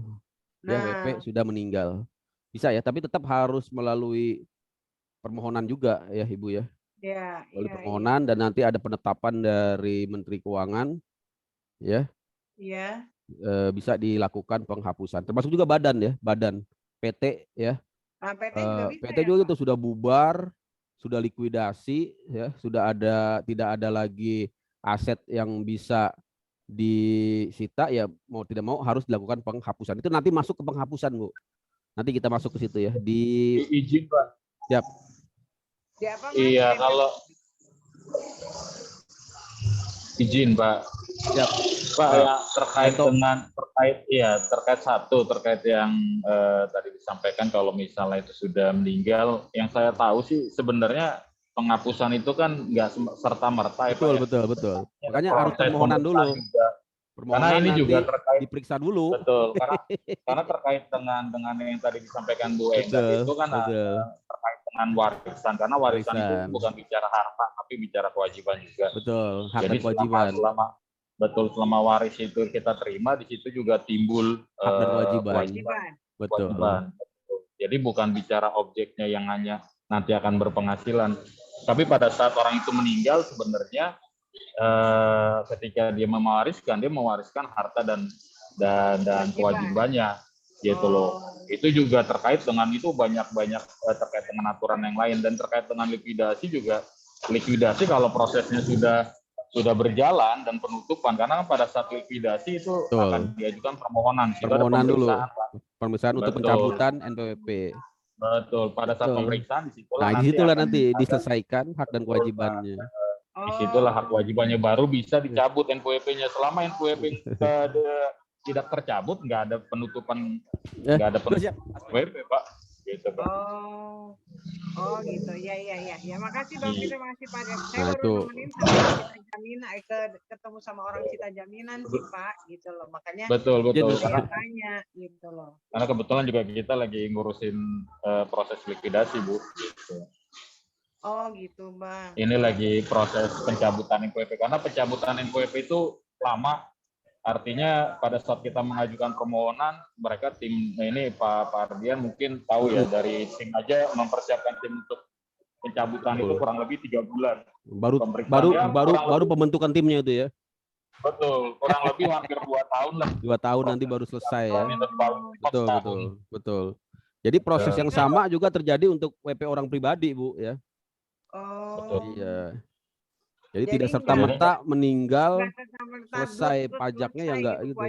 Ya WP nah, sudah meninggal. Bisa ya, tapi tetap harus melalui permohonan juga ya Ibu ya. ya, Melalui iya, iya, permohonan dan nanti ada penetapan dari Menteri Keuangan ya, iya. bisa dilakukan penghapusan. Termasuk juga badan ya, badan PT ya. Nah, PT juga bisa PT ya juga Pak? itu sudah bubar, sudah likuidasi ya, tidak ada lagi aset yang bisa disita ya, mau tidak mau harus dilakukan penghapusan. Itu nanti masuk ke penghapusan Bu. Nanti kita masuk ke situ ya. Izin Pak. Siap. Di apa Mas? Iya, kalau izin Pak. Siap. Pak yang terkait yang tadi disampaikan kalau misalnya itu sudah meninggal, yang saya tahu sih sebenarnya penghapusan itu kan nggak serta merta ya Pak Betul, ya. betul, betul. Ada Makanya harus proses permohonan pemeriksaan dulu. juga. Karena Permohonan ini juga nanti terkait diperiksa dulu. betul karena terkait dengan yang tadi disampaikan Bu Endah Betul, itu kan betul. terkait dengan warisan karena warisan itu Warisan. bukan bicara harta tapi bicara kewajiban juga. Betul, hak dan Jadi kewajiban. selama waris itu kita terima, di situ juga timbul Hak dan kewajiban. Betul. kewajiban. Jadi bukan bicara objeknya yang hanya nanti akan berpenghasilan, tapi pada saat orang itu meninggal sebenarnya ketika dia mewariskan harta dan kewajibannya gitu loh. Itu juga terkait dengan itu banyak terkait dengan aturan yang lain dan terkait dengan likuidasi juga. Likuidasi kalau prosesnya sudah berjalan dan penutupan, karena pada saat likuidasi itu Betul. akan diajukan permohonan. Permohonan dulu. Pemeriksaan untuk Betul. pencabutan NPWP. Betul. Pada saat pemeriksaan disitulah nanti diselesaikan hak dan kewajibannya. Disitulah hak kewajibannya baru bisa dicabut NPWP-nya. Selama NPWP tidak tercabut, nggak ada penutupan NPWP Pak. Gitu Pak. Oh gitu, ya. Makasih Bang, terima kasih Pak. Saya baru nemenin sama Cita Jaminan, ketemu sama orang Cita Jaminan sih Pak, gitu loh. Makanya betul. Karena tanya, gitu loh. Karena kebetulan juga kita lagi ngurusin proses likuidasi Bu. Gitu. Oh gitu Bang. Ini lagi proses pencabutan NPWP karena pencabutan NPWP itu lama. Artinya pada saat kita mengajukan permohonan, mereka tim ini Pak Ardian mungkin tahu ya dari tim aja mempersiapkan tim untuk pencabutan itu kurang lebih 3 bulan. Baru Pemeriksaannya baru pembentukan timnya itu ya. Betul, kurang lebih hampir 2 tahun lah. 2 tahun nanti baru selesai ya. Betul. Jadi proses yang Ya. sama juga terjadi untuk WP orang pribadi, Bu, ya. Oh. Iya. Jadi tidak serta-merta meninggal selesai pajaknya ya enggak gitu.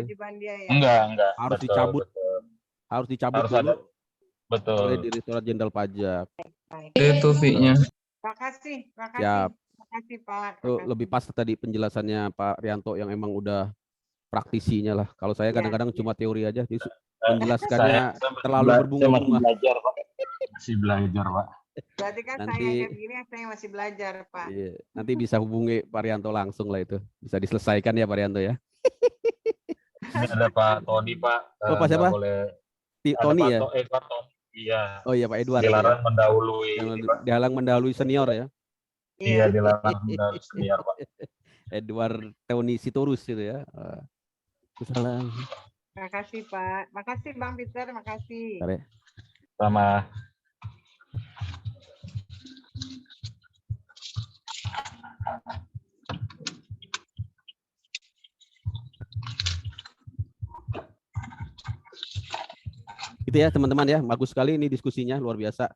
Enggak. Harus betul, dicabut. betul. Harus dicabut Harus dulu ada. Betul. oleh Direktorat Jenderal Pajak. Itu fee-nya. Makasih Siap. Pak. Tuh, lebih pas tadi penjelasannya Pak Rianto yang emang udah praktisinya lah. Kalau saya kadang-kadang cuma teori aja, jadi menjelaskannya terlalu berbunga-bunga. Masih belajar, Pak. Berarti kan Nanti, saya kayak begini, saya masih belajar, Pak. Iya, nanti bisa hubungi Pak Rianto langsung lah itu. Bisa diselesaikan ya Pak Rianto ya. Ini ada Pak Tony, Pak. Oh, Pak siapa? Tony ya? Iya. Oh iya Pak Edward. Dilarang ya. mendahului. Dilarang mendahului senior ya. Iya, dilarang mendahului senior, Pak. Edward Tony Sitorus itu ya. Salam. Makasih Pak. Makasih Bang Peter, makasih. Sama. Itu ya teman-teman ya, bagus sekali ini diskusinya, luar biasa.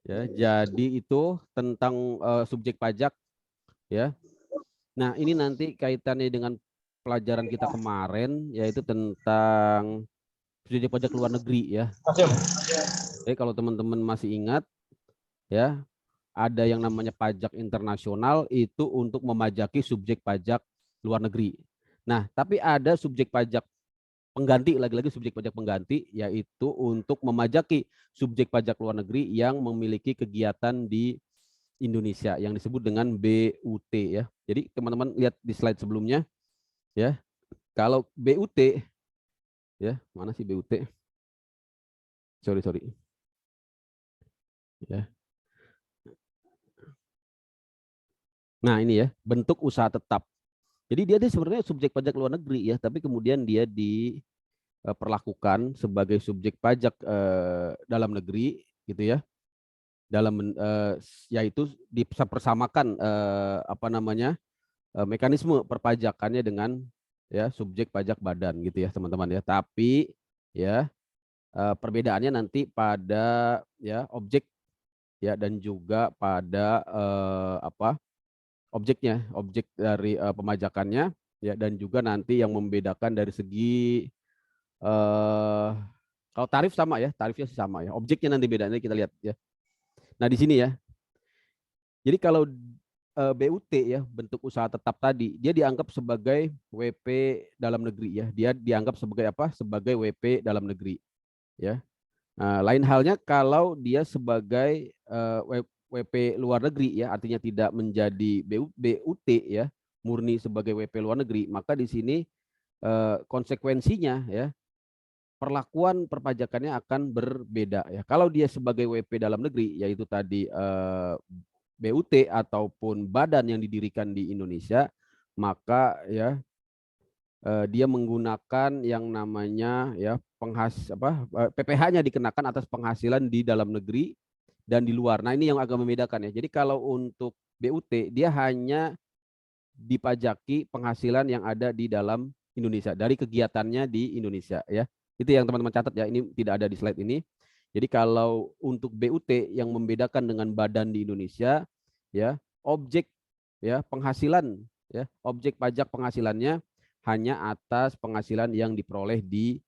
Ya, jadi itu tentang subjek pajak ya. Nah, ini nanti kaitannya dengan pelajaran kita kemarin yaitu tentang subjek pajak luar negeri ya. Jadi kalau teman-teman masih ingat ya, ada yang namanya pajak internasional itu untuk memajaki subjek pajak luar negeri. Nah, tapi ada subjek pajak pengganti, lagi-lagi subjek pajak pengganti, yaitu untuk memajaki subjek pajak luar negeri yang memiliki kegiatan di Indonesia yang disebut dengan BUT ya. Jadi teman-teman lihat di slide sebelumnya ya. Kalau BUT ya, mana sih BUT? Sorry. Ya. Nah, ini ya, bentuk usaha tetap. Jadi dia sebenarnya subjek pajak luar negeri ya, tapi kemudian dia diperlakukan sebagai subjek pajak dalam negeri gitu ya. Dalam yaitu dipersamakan mekanisme perpajakannya dengan ya subjek pajak badan gitu ya teman-teman ya. Tapi ya perbedaannya nanti pada ya objek ya dan juga pada objek dari pemajakannya ya, dan juga nanti yang membedakan dari segi kalau tarif sama ya, tarifnya sama ya, objeknya nanti beda, nanti kita lihat ya. Nah di sini ya, jadi kalau BUT ya, bentuk usaha tetap tadi, dia dianggap sebagai WP dalam negeri ya, dia dianggap sebagai apa? Sebagai WP dalam negeri ya. Nah, lain halnya kalau dia sebagai WP luar negeri ya, artinya tidak menjadi BUT ya, murni sebagai WP luar negeri, maka di sini konsekuensinya ya perlakuan perpajakannya akan berbeda ya. Kalau dia sebagai WP dalam negeri, yaitu tadi BUT ataupun badan yang didirikan di Indonesia, maka ya dia menggunakan yang namanya ya PPh-nya dikenakan atas penghasilan di dalam negeri dan di luar. Nah, ini yang agak membedakan ya. Jadi kalau untuk BUT dia hanya dipajaki penghasilan yang ada di dalam Indonesia dari kegiatannya di Indonesia ya. Itu yang teman-teman catat ya. Ini tidak ada di slide ini. Jadi kalau untuk BUT yang membedakan dengan badan di Indonesia ya, objek ya penghasilan ya, objek pajak penghasilannya hanya atas penghasilan yang diperoleh di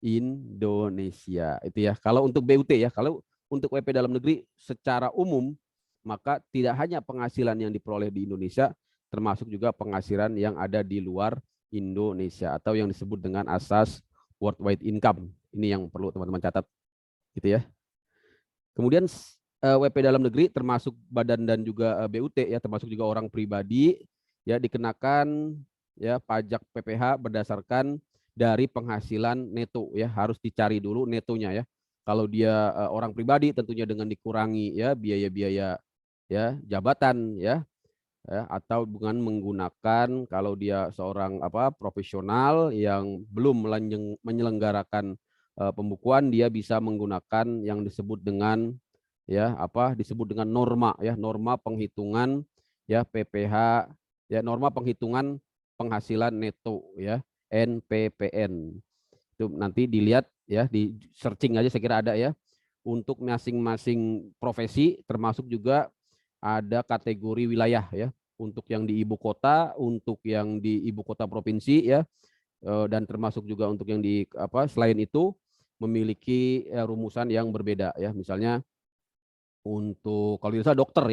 Indonesia. Itu ya. Kalau untuk BUT ya, kalau untuk WP dalam negeri secara umum maka tidak hanya penghasilan yang diperoleh di Indonesia, termasuk juga penghasilan yang ada di luar Indonesia atau yang disebut dengan asas worldwide income. Ini yang perlu teman-teman catat, gitu ya. Kemudian WP dalam negeri termasuk badan dan juga BUT ya, termasuk juga orang pribadi ya, dikenakan ya pajak PPh berdasarkan dari penghasilan neto ya, harus dicari dulu netonya ya. Kalau dia orang pribadi tentunya dengan dikurangi ya biaya-biaya ya jabatan ya, atau dengan menggunakan kalau dia seorang profesional yang belum menyelenggarakan pembukuan, dia bisa menggunakan yang disebut dengan ya apa disebut dengan norma ya, norma penghitungan ya PPH ya, norma penghitungan penghasilan neto ya, NPPN. Itu nanti dilihat ya, di searching aja saya kira ada ya, untuk masing-masing profesi, termasuk juga ada kategori wilayah ya, untuk yang di ibu kota, untuk yang di ibu kota provinsi ya, dan termasuk juga untuk yang di apa selain itu memiliki rumusan yang berbeda ya. Misalnya untuk kalau bisa dokter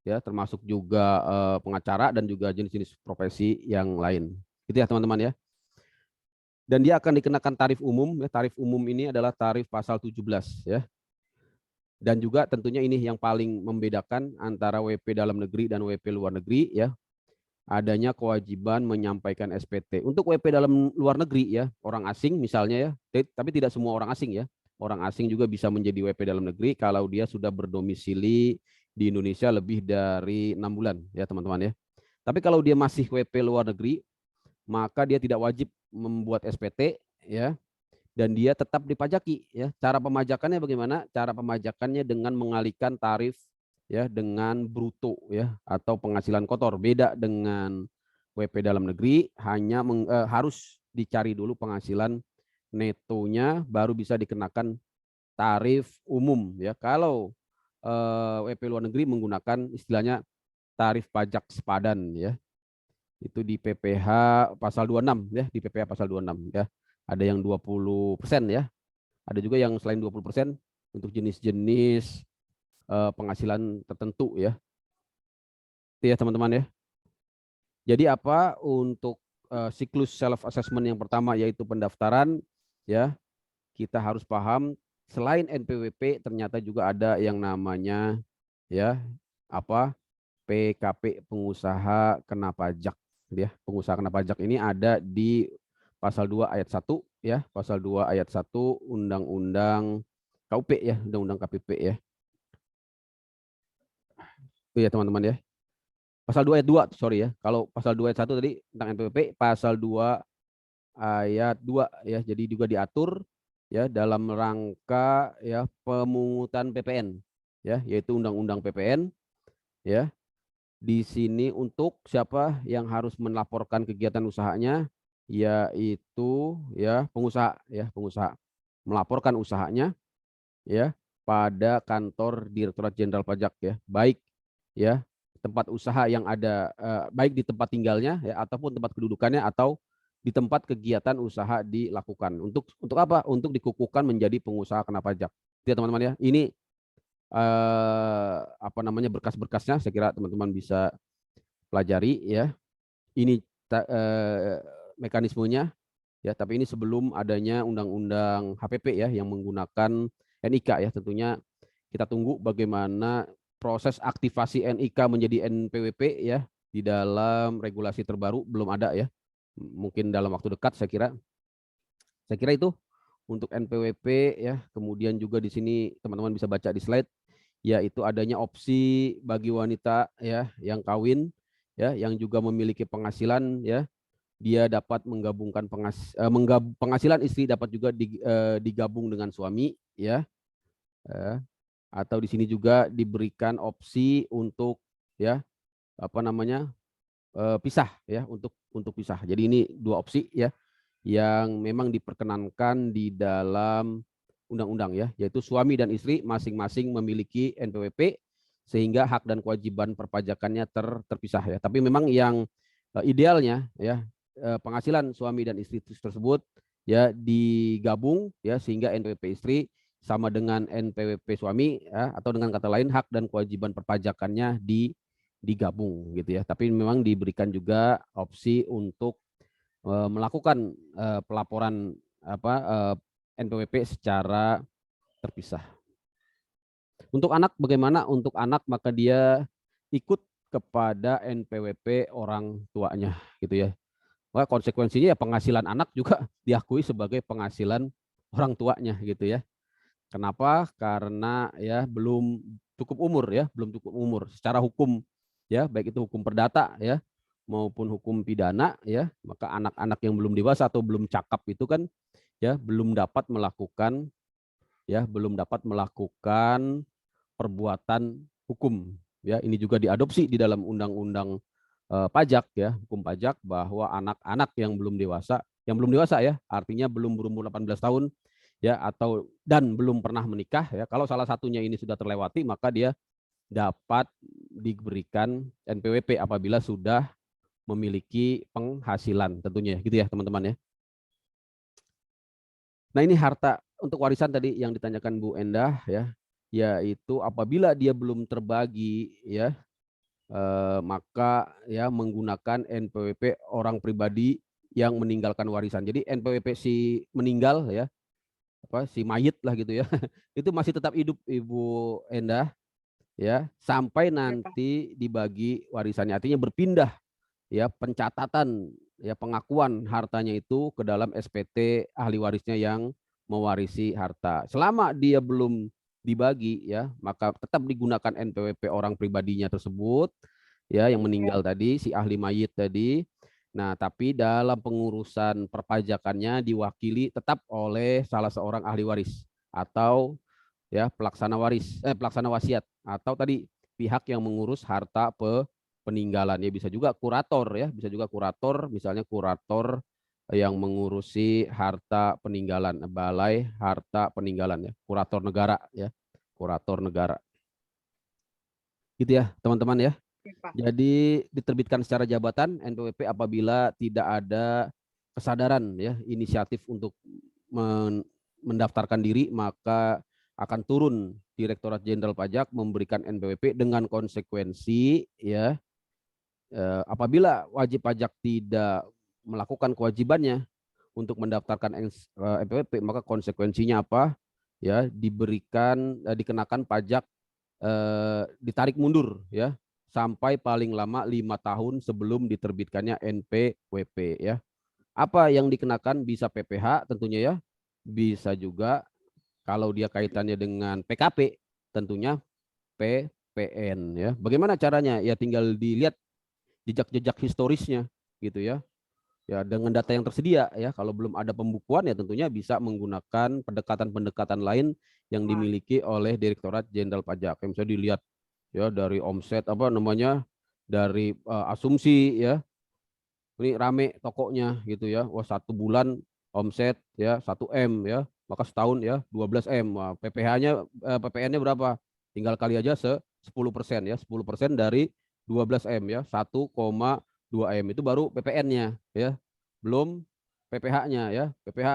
ya, termasuk juga pengacara dan juga jenis-jenis profesi yang lain. Gitu ya teman-teman ya. Dan dia akan dikenakan tarif umum ya. Tarif umum ini adalah tarif pasal 17 ya. Dan juga tentunya ini yang paling membedakan antara WP dalam negeri dan WP luar negeri ya. Adanya kewajiban menyampaikan SPT. Untuk WP dalam luar negeri ya, orang asing misalnya ya, tapi tidak semua orang asing ya. Orang asing juga bisa menjadi WP dalam negeri kalau dia sudah berdomisili di Indonesia lebih dari 6 bulan ya teman-teman ya. Tapi kalau dia masih WP luar negeri, maka dia tidak wajib membuat SPT ya, dan dia tetap dipajaki ya. Cara pemajakannya bagaimana? Cara pemajakannya dengan mengalihkan tarif ya dengan bruto ya atau penghasilan kotor. Beda dengan WP dalam negeri, hanya harus dicari dulu penghasilan netonya baru bisa dikenakan tarif umum ya. Kalau WP luar negeri menggunakan istilahnya tarif pajak sepadan ya. Itu di PPH pasal 26 ya, di PPH pasal 26 ya. Ada yang 20% ya. Ada juga yang selain 20% untuk jenis-jenis penghasilan tertentu ya. Itu ya teman-teman ya. Jadi apa untuk siklus self assessment yang pertama yaitu pendaftaran ya. Kita harus paham selain NPWP ternyata juga ada yang namanya ya apa PKP pengusaha kena pajak ya. Pengusaha kena pajak ini ada di pasal 2 ayat 1 ya, pasal 2 ayat 1 Undang-Undang KUP ya, Undang-Undang KPP ya. Itu ya teman-teman ya. Pasal 2 ayat 2, sorry ya. Kalau pasal 2 ayat 1 tadi tentang NPWP, pasal 2 ayat 2 ya. Jadi juga diatur ya dalam rangka ya pemungutan PPN ya, yaitu Undang-Undang PPN ya. Di sini untuk siapa yang harus melaporkan kegiatan usahanya, yaitu ya pengusaha melaporkan usahanya ya pada kantor Direktorat Jenderal Pajak ya, baik ya tempat usaha yang ada baik di tempat tinggalnya ya ataupun tempat kedudukannya atau di tempat kegiatan usaha dilakukan. Untuk apa? Untuk dikukuhkan menjadi pengusaha kena pajak. Ya teman-teman ya. Ini apa namanya berkas-berkasnya saya kira teman-teman bisa pelajari ya. Ini mekanismenya ya, tapi ini sebelum adanya undang-undang HPP ya yang menggunakan NIK ya. Tentunya kita tunggu bagaimana proses aktivasi NIK menjadi NPWP ya di dalam regulasi terbaru, belum ada ya. Mungkin dalam waktu dekat saya kira. Saya kira itu untuk NPWP ya. Kemudian juga di sini teman-teman bisa baca di slide yaitu adanya opsi bagi wanita ya yang kawin ya yang juga memiliki penghasilan ya, dia dapat menggabungkan penghasilan istri dapat juga digabung dengan suami ya, atau di sini juga diberikan opsi untuk ya apa namanya pisah ya, untuk pisah. Jadi ini dua opsi ya yang memang diperkenankan di dalam undang-undang ya, yaitu suami dan istri masing-masing memiliki NPWP sehingga hak dan kewajiban perpajakannya terpisah ya. Tapi memang yang idealnya ya penghasilan suami dan istri tersebut ya digabung ya sehingga NPWP istri sama dengan NPWP suami ya, atau dengan kata lain hak dan kewajiban perpajakannya digabung gitu ya. Tapi memang diberikan juga opsi untuk melakukan pelaporan NPWP secara terpisah. Untuk anak bagaimana? Untuk anak maka dia ikut kepada NPWP orang tuanya gitu ya. Wah, konsekuensinya ya penghasilan anak juga diakui sebagai penghasilan orang tuanya gitu ya. Kenapa? Karena ya belum cukup umur ya, belum cukup umur secara hukum ya, baik itu hukum perdata ya maupun hukum pidana ya, maka anak-anak yang belum dewasa atau belum cakap itu kan ya belum dapat melakukan ya belum dapat melakukan perbuatan hukum. Ya, ini juga diadopsi di dalam undang-undang pajak ya, hukum pajak, bahwa anak-anak yang belum dewasa ya, artinya belum berumur 18 tahun ya, atau dan belum pernah menikah ya. Kalau salah satunya ini sudah terlewati, maka dia dapat diberikan NPWP apabila sudah memiliki penghasilan tentunya, gitu ya teman-teman ya. Nah, ini harta untuk warisan tadi yang ditanyakan Bu Endah ya, yaitu apabila dia belum terbagi ya, maka ya menggunakan NPWP orang pribadi yang meninggalkan warisan. Jadi NPWP si meninggal ya, si mayit lah gitu ya, itu masih tetap hidup Ibu Endah ya, sampai Ya, Pak. nanti dibagi warisannya. Artinya berpindah ya pencatatan ya pengakuan hartanya itu ke dalam SPT ahli warisnya yang mewarisi harta. Selama dia belum dibagi ya, maka tetap digunakan NPWP orang pribadinya tersebut ya, yang meninggal tadi, si ahli mayit tadi. Nah, tapi dalam pengurusan perpajakannya diwakili tetap oleh salah seorang ahli waris atau ya pelaksana wasiat, atau tadi pihak yang mengurus harta peninggalan ya, bisa juga kurator ya, bisa juga kurator, misalnya kurator yang mengurusi harta peninggalan, balai harta peninggalan ya, kurator negara ya, kurator negara. Gitu ya teman-teman ya. Ya, Pak. Jadi diterbitkan secara jabatan NPWP apabila tidak ada kesadaran ya, inisiatif untuk mendaftarkan diri, maka akan turun Direktorat Jenderal Pajak memberikan NPWP dengan konsekuensi ya, apabila wajib pajak tidak melakukan kewajibannya untuk mendaftarkan NPWP, maka konsekuensinya apa? Ya, dikenakan pajak, ditarik mundur ya, sampai paling lama 5 tahun sebelum diterbitkannya NPWP ya. Apa yang dikenakan? Bisa PPh tentunya ya, bisa juga kalau dia kaitannya dengan PKP tentunya PPN ya. Bagaimana caranya? Ya tinggal dilihat jejak-jejak historisnya gitu ya. Ya dengan data yang tersedia ya, kalau belum ada pembukuan ya tentunya bisa menggunakan pendekatan-pendekatan lain yang dimiliki oleh Direktorat Jenderal Pajak. Yang bisa dilihat ya dari omset dari asumsi ya. Ini rame tokonya gitu ya. Wah, 1 bulan omset ya 1 M ya, maka setahun ya 12 M. Wah, PPh-nya PPN-nya berapa? Tinggal kali aja 10% ya, 10% dari 12 M ya, 1,2 M itu baru PPN-nya ya. Belum PPh-nya ya. PPh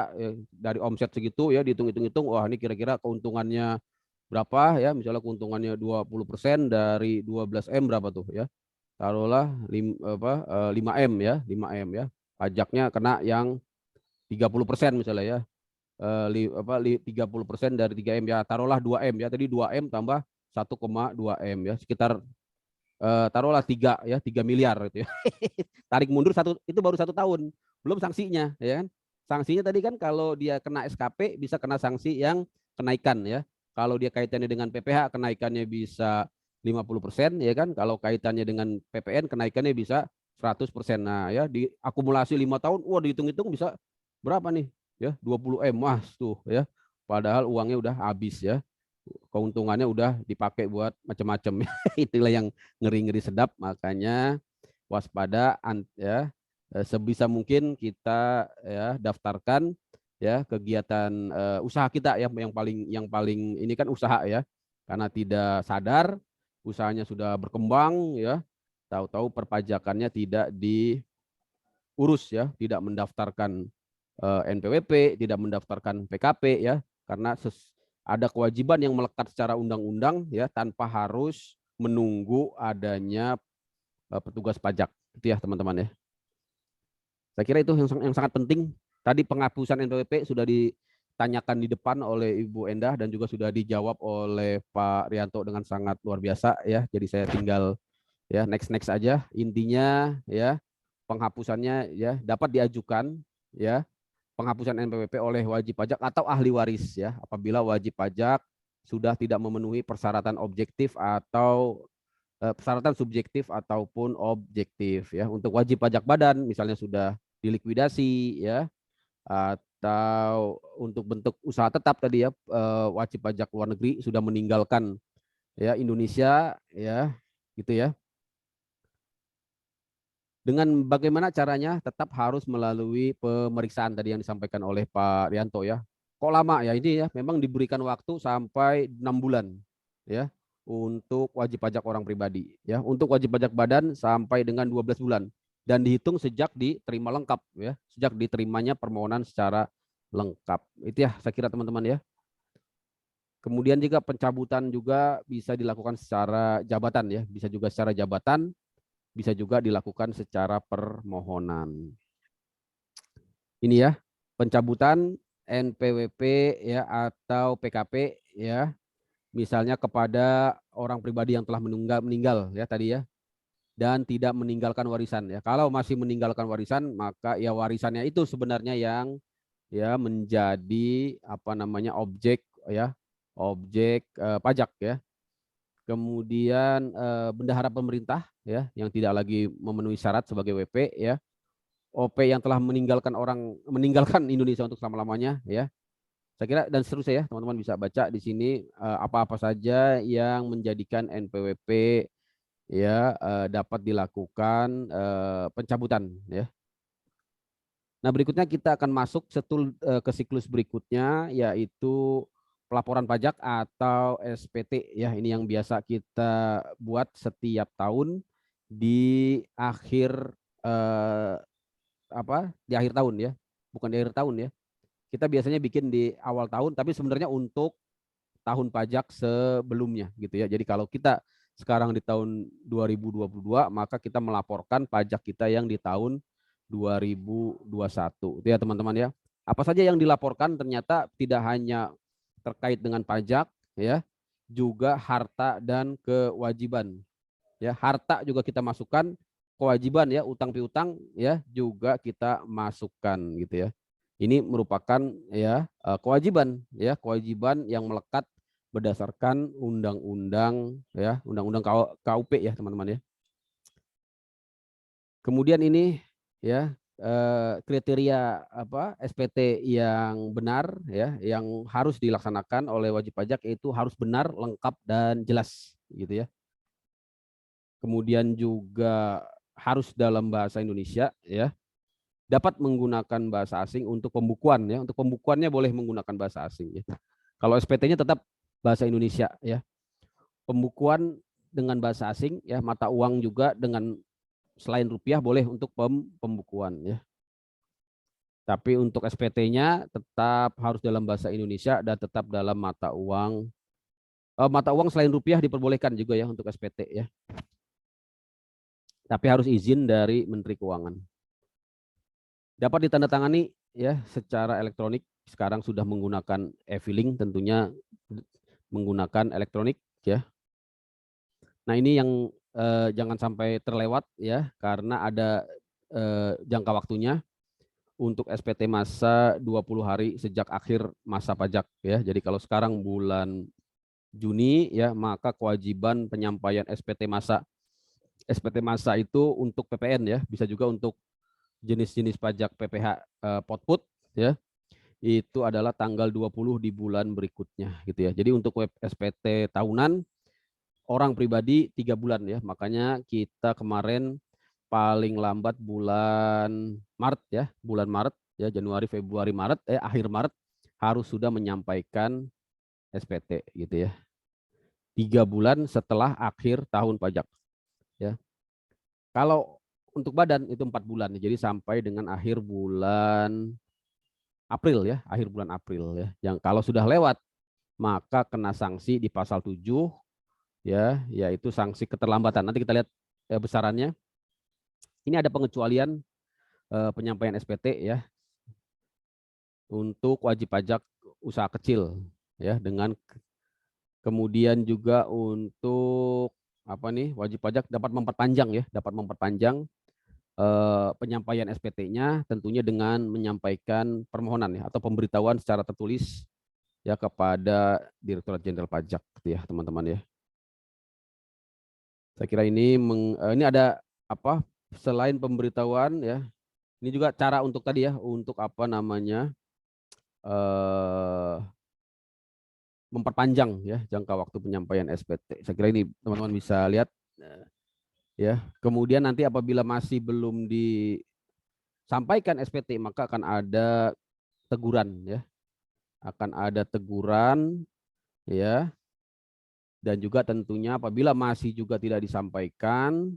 dari omset segitu ya, dihitung-hitung, wah ini kira-kira keuntungannya berapa ya, misalnya keuntungannya 20% dari 12 M berapa tuh ya, taruhlah 5 M ya, 5 M ya, pajaknya kena yang 30% misalnya ya, 30% dari 3 M ya, taruhlah 2 M ya, tadi 2 M tambah 1,2 M ya, sekitar taruhlah 3 miliar gitu ya. Tarik mundur itu baru 1 tahun, belum sanksinya ya kan. Sanksinya tadi kan kalau dia kena SKP bisa kena sanksi yang kenaikan ya. Kalau dia kaitannya dengan PPh kenaikannya bisa 50% ya kan. Kalau kaitannya dengan PPN kenaikannya bisa 100%. Nah ya, diakumulasi 5 tahun, wah dihitung-hitung bisa berapa nih ya, 20 M mas tuh ya. Padahal uangnya udah habis ya, keuntungannya udah dipakai buat macam-macam. Itulah yang ngeri-ngeri sedap, makanya waspada ya. Sebisa mungkin kita ya daftarkan ya kegiatan usaha kita ya, yang paling ini kan usaha ya, karena tidak sadar usahanya sudah berkembang ya, tahu-tahu perpajakannya tidak diurus ya, tidak mendaftarkan NPWP, tidak mendaftarkan PKP ya, karena ada kewajiban yang melekat secara undang-undang ya, tanpa harus menunggu adanya petugas pajak. Itu ya teman-teman ya. Saya kira itu yang sangat penting. Tadi penghapusan NPWP sudah ditanyakan di depan oleh Ibu Endah dan juga sudah dijawab oleh Pak Rianto dengan sangat luar biasa ya. Jadi saya tinggal ya next aja. Intinya ya, penghapusannya ya dapat diajukan ya, penghapusan NPWP oleh wajib pajak atau ahli waris ya, apabila wajib pajak sudah tidak memenuhi persyaratan objektif atau persyaratan subjektif ataupun objektif ya. Untuk wajib pajak badan misalnya sudah dilikuidasi ya, atau untuk bentuk usaha tetap tadi ya, wajib pajak luar negeri sudah meninggalkan ya Indonesia ya, gitu ya. Dengan bagaimana caranya tetap harus melalui pemeriksaan tadi yang disampaikan oleh Pak Rianto ya. Kok lama ya ini ya, memang diberikan waktu sampai 6 bulan ya untuk wajib pajak orang pribadi ya. Untuk wajib pajak badan sampai dengan 12 bulan dan dihitung sejak diterima lengkap ya, sejak diterimanya permohonan secara lengkap. Itu ya saya kira teman-teman ya. Kemudian juga pencabutan juga bisa dilakukan secara jabatan ya, bisa juga secara jabatan, bisa juga dilakukan secara permohonan. Ini ya, pencabutan NPWP ya atau PKP ya, misalnya kepada orang pribadi yang telah meninggal ya tadi ya, dan tidak meninggalkan warisan ya. Kalau masih meninggalkan warisan, maka ya warisannya itu sebenarnya yang ya menjadi apa namanya objek ya, objek pajak ya. Kemudian bendahara pemerintah ya yang tidak lagi memenuhi syarat sebagai WP ya, OP yang telah meninggalkan Indonesia untuk selama-lamanya ya. Saya kira dan seterusnya ya, teman-teman bisa baca di sini apa-apa saja yang menjadikan NPWP ya dapat dilakukan pencabutan ya. Nah, berikutnya kita akan masuk ke siklus berikutnya yaitu pelaporan pajak atau SPT ya. Ini yang biasa kita buat setiap tahun di akhir di akhir tahun ya. Bukan di akhir tahun ya. Kita biasanya bikin di awal tahun tapi sebenarnya untuk tahun pajak sebelumnya gitu ya. Jadi kalau kita sekarang di tahun 2022 maka kita melaporkan pajak kita yang di tahun 2021. Itu ya teman-teman ya. Apa saja yang dilaporkan ternyata tidak hanya terkait dengan pajak ya, juga harta dan kewajiban. Ya, harta juga kita masukkan, kewajiban ya, utang piutang ya juga kita masukkan gitu ya. Ini merupakan ya kewajiban yang melekat berdasarkan undang-undang ya, undang-undang KUP ya teman-teman ya. Kemudian ini ya kriteria SPT yang benar ya, yang harus dilaksanakan oleh wajib pajak itu harus benar, lengkap dan jelas gitu ya. Kemudian juga harus dalam bahasa Indonesia ya. Dapat menggunakan bahasa asing untuk pembukuan ya. Untuk pembukuannya boleh menggunakan bahasa asing ya. Kalau SPT-nya tetap bahasa Indonesia ya. Pembukuan dengan bahasa asing ya, mata uang juga dengan selain rupiah boleh untuk pembukuan ya. Tapi untuk SPT-nya tetap harus dalam bahasa Indonesia dan tetap dalam mata uang. Mata uang selain rupiah diperbolehkan juga ya untuk SPT ya. Tapi harus izin dari Menteri Keuangan. Dapat ditandatangani ya secara elektronik. Sekarang sudah menggunakan e-filing, tentunya menggunakan elektronik ya. Nah, ini yang jangan sampai terlewat ya, karena ada jangka waktunya untuk SPT masa 20 hari sejak akhir masa pajak ya. Jadi kalau sekarang bulan Juni ya, maka kewajiban penyampaian SPT masa itu untuk PPN ya, bisa juga untuk jenis-jenis pajak PPH potput ya. Itu adalah tanggal 20 di bulan berikutnya gitu ya. Jadi untuk SPT tahunan orang pribadi 3 bulan ya. Makanya kita kemarin paling lambat bulan Maret ya, Januari, Februari, Maret akhir Maret harus sudah menyampaikan SPT gitu ya. 3 bulan setelah akhir tahun pajak ya. Kalau untuk badan itu 4 bulan, jadi sampai dengan akhir bulan April ya, akhir bulan April ya. Yang kalau sudah lewat maka kena sanksi di pasal 7 ya, yaitu sanksi keterlambatan. Nanti kita lihat besarannya. Ini ada pengecualian penyampaian SPT ya untuk wajib pajak usaha kecil ya, dengan kemudian juga untuk wajib pajak dapat memperpanjang penyampaian SPT-nya tentunya dengan menyampaikan permohonan ya atau pemberitahuan secara tertulis ya kepada Direktorat Jenderal Pajak gitu ya teman-teman ya. Saya kira ini ada selain pemberitahuan ya, ini juga cara untuk tadi ya, untuk memperpanjang ya jangka waktu penyampaian SPT. Saya kira ini teman-teman bisa lihat ya. Kemudian nanti apabila masih belum disampaikan SPT maka akan ada teguran ya. Akan ada teguran ya. Dan juga tentunya apabila masih juga tidak disampaikan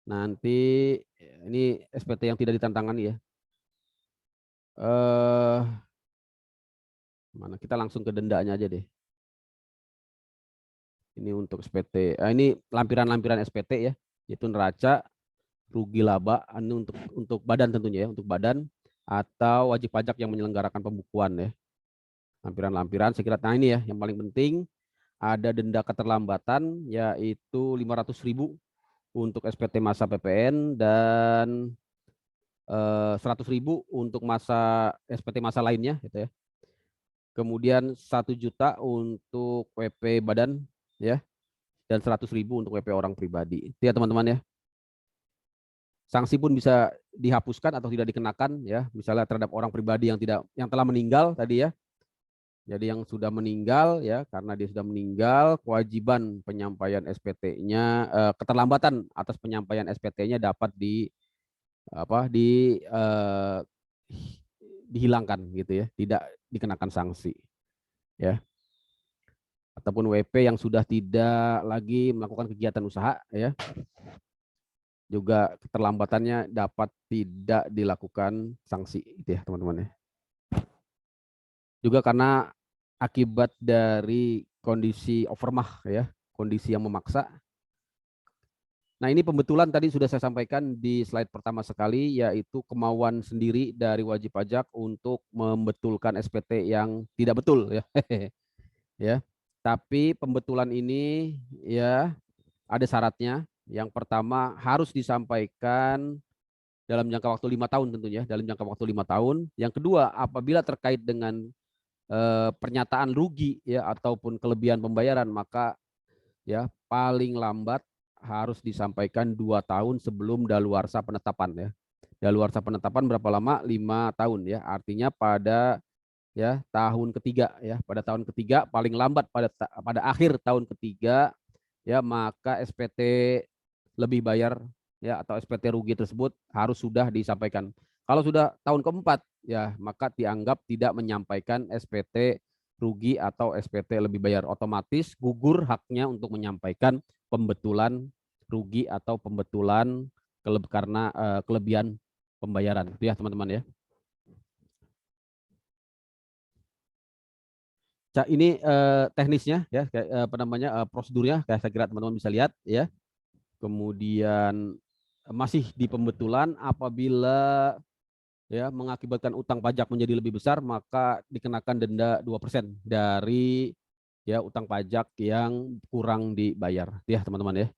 nanti ini SPT yang tidak ditantangani ya. Mana kita langsung ke dendanya aja deh. Ini untuk SPT. Ini lampiran-lampiran SPT ya, yaitu neraca, rugi laba, ini untuk badan tentunya ya, untuk badan atau wajib pajak yang menyelenggarakan pembukuan ya. Lampiran-lampiran saya kira nah ini ya yang paling penting ada denda keterlambatan yaitu 500.000 untuk SPT masa PPN dan 100.000 untuk masa SPT masa lainnya gitu ya. Kemudian 1 juta untuk WP badan ya dan 100.000 untuk WP orang pribadi. Itu ya teman-teman ya. Sanksi pun bisa dihapuskan atau tidak dikenakan ya, misalnya terhadap orang pribadi yang telah meninggal tadi ya. Jadi yang sudah meninggal ya, karena dia sudah meninggal, kewajiban penyampaian SPT-nya keterlambatan atas penyampaian SPT-nya dapat dihilangkan gitu ya, tidak dikenakan sanksi ya. Ataupun WP yang sudah tidak lagi melakukan kegiatan usaha ya, juga keterlambatannya dapat tidak dilakukan sanksi itu ya teman-teman ya. Juga karena akibat dari kondisi overmah ya, kondisi yang memaksa. Nah ini pembetulan tadi sudah saya sampaikan di slide pertama sekali, yaitu kemauan sendiri dari wajib pajak untuk membetulkan SPT yang tidak betul ya. Ya. Tapi pembetulan ini ya ada syaratnya. Yang pertama harus disampaikan dalam jangka waktu 5 tahun tentunya, dalam jangka waktu 5 tahun. Yang kedua, apabila terkait dengan pernyataan rugi ya ataupun kelebihan pembayaran, maka ya paling lambat harus disampaikan 2 tahun sebelum daluarsa penetapan ya. Daluarsa penetapan berapa lama? 5 tahun ya. Artinya pada ya tahun ketiga ya, pada tahun ketiga paling lambat pada akhir tahun ketiga ya, maka SPT lebih bayar ya atau SPT rugi tersebut harus sudah disampaikan. Kalau sudah tahun keempat ya, maka dianggap tidak menyampaikan SPT rugi atau SPT lebih bayar, otomatis gugur haknya untuk menyampaikan pembetulan rugi atau pembetulan karena kelebihan pembayaran. Itu ya teman-teman ya. Ini teknisnya ya, prosedurnya kayak saya kira teman-teman bisa lihat ya. Kemudian masih di pembetulan apabila ya mengakibatkan utang pajak menjadi lebih besar maka dikenakan denda 2% dari ya utang pajak yang kurang dibayar. Ya teman-teman ya.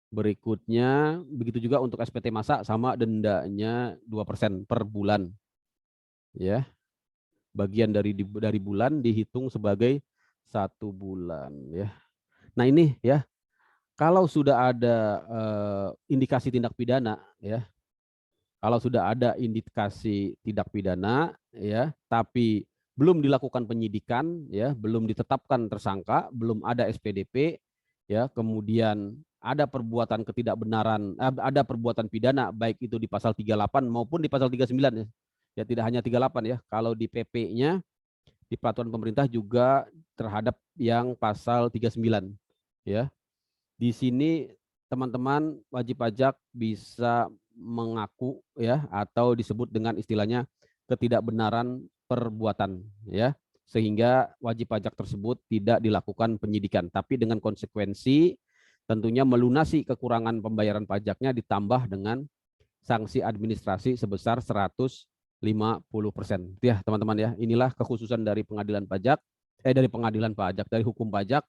Berikutnya begitu juga untuk SPT masa sama dendanya 2% per bulan. Ya. Bagian dari bulan dihitung sebagai 1 bulan ya. Nah ini ya, kalau sudah ada indikasi tindak pidana ya, kalau sudah ada indikasi tindak pidana ya, tapi belum dilakukan penyidikan ya, belum ditetapkan tersangka, belum ada SPDP ya, kemudian ada perbuatan ketidakbenaran, ada perbuatan pidana baik itu di pasal 38 maupun di pasal 39 ya. Ya tidak hanya 38 ya, kalau di PP-nya di peraturan pemerintah juga terhadap yang pasal 39 ya. Di sini teman-teman wajib pajak bisa mengaku ya atau disebut dengan istilahnya ketidakbenaran perbuatan ya, sehingga wajib pajak tersebut tidak dilakukan penyidikan, tapi dengan konsekuensi tentunya melunasi kekurangan pembayaran pajaknya ditambah dengan sanksi administrasi sebesar 150%. Ya teman-teman ya, inilah kekhususan dari pengadilan pajak, dari hukum pajak,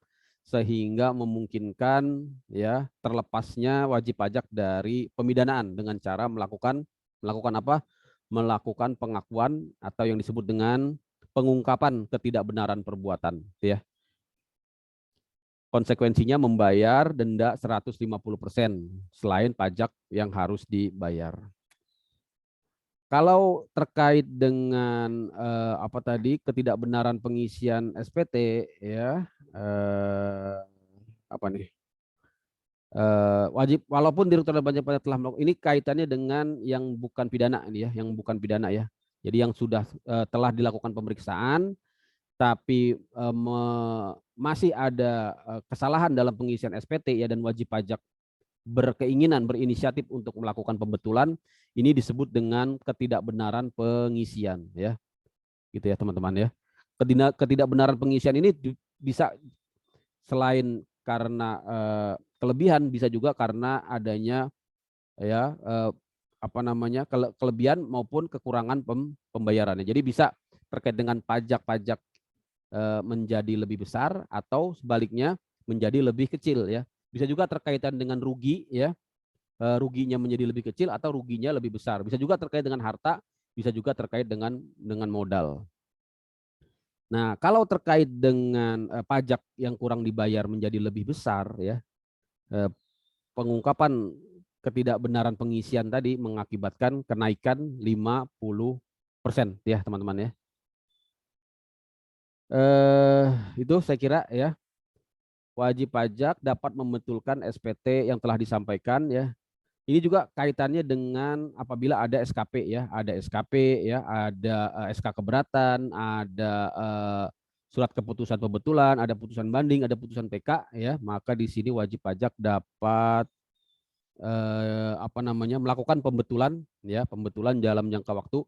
sehingga memungkinkan ya terlepasnya wajib pajak dari pemidanaan dengan cara melakukan apa? Melakukan pengakuan atau yang disebut dengan pengungkapan ketidakbenaran perbuatan ya. Konsekuensinya membayar denda 150% selain pajak yang harus dibayar. Kalau terkait dengan apa tadi ketidakbenaran pengisian SPT ya, apa nih, wajib walaupun Direktorat Wajib Pajak telah melakukan ini kaitannya dengan yang bukan pidana ini ya, yang bukan pidana ya. Jadi yang sudah telah dilakukan pemeriksaan tapi masih ada kesalahan dalam pengisian SPT ya, dan wajib pajak berkeinginan, berinisiatif untuk melakukan pembetulan, ini disebut dengan ketidakbenaran pengisian ya, gitu ya teman-teman ya. Ketidakbenaran pengisian ini bisa selain karena kelebihan, bisa juga karena adanya ya apa namanya kelebihan maupun kekurangan pembayarannya. Jadi bisa terkait dengan pajak-pajak menjadi lebih besar atau sebaliknya menjadi lebih kecil ya. Bisa juga terkaitan dengan rugi ya, ruginya menjadi lebih kecil atau ruginya lebih besar. Bisa juga terkait dengan harta, bisa juga terkait dengan modal. Nah, kalau terkait dengan pajak yang kurang dibayar menjadi lebih besar ya, pengungkapan ketidakbenaran pengisian tadi mengakibatkan kenaikan 50% ya teman-teman ya. Itu saya kira ya, wajib pajak dapat membetulkan SPT yang telah disampaikan ya. Ini juga kaitannya dengan apabila ada SKP ya, ada SK keberatan, ada surat keputusan pembetulan, ada putusan banding, ada putusan PK ya, maka di sini wajib pajak dapat apa namanya melakukan pembetulan ya, pembetulan dalam jangka waktu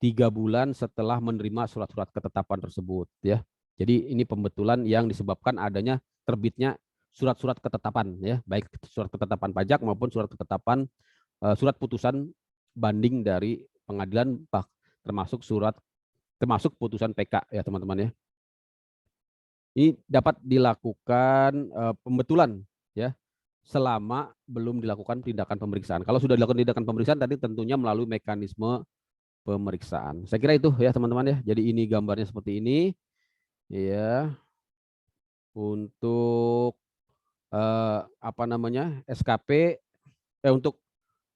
3 bulan setelah menerima surat-surat ketetapan tersebut ya. Jadi ini pembetulan yang disebabkan adanya terbitnya surat-surat ketetapan ya, baik surat ketetapan pajak maupun surat ketetapan surat putusan banding dari pengadilan, termasuk putusan PK ya teman-teman ya. Ini dapat dilakukan pembetulan ya selama belum dilakukan tindakan pemeriksaan. Kalau sudah dilakukan tindakan pemeriksaan tadi tentunya melalui mekanisme pemeriksaan. Saya kira itu ya teman-teman ya. Jadi ini gambarnya seperti ini ya, untuk apa namanya SKP untuk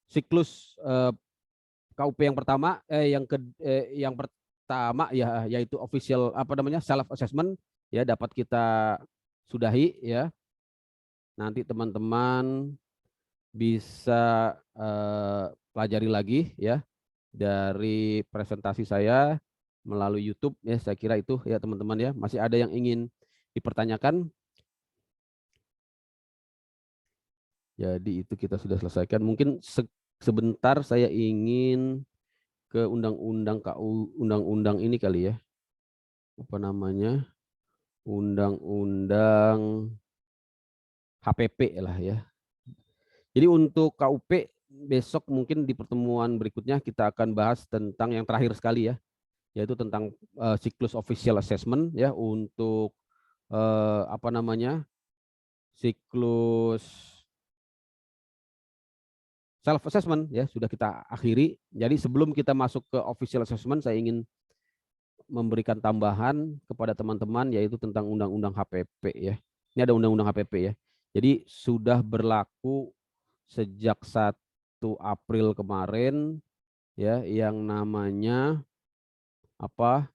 siklus KUP yang pertama yang pertama ya, yaitu official apa namanya self assessment ya, dapat kita sudahi ya. Nanti teman-teman bisa pelajari lagi ya dari presentasi saya melalui YouTube ya. Saya kira itu ya teman-teman ya. Masih ada yang ingin dipertanyakan? Jadi itu kita sudah selesaikan. Mungkin sebentar saya ingin ke undang-undang ini kali ya. Apa namanya? Undang-undang HPP lah ya. Jadi untuk KUP besok mungkin di pertemuan berikutnya kita akan bahas tentang yang terakhir sekali ya, yaitu tentang siklus official assessment ya, untuk apa namanya siklus self assessment ya sudah kita akhiri. Jadi sebelum kita masuk ke official assessment, saya ingin memberikan tambahan kepada teman-teman yaitu tentang undang-undang HPP ya. Ini ada undang-undang HPP ya. Jadi sudah berlaku sejak 1 April kemarin ya, yang namanya apa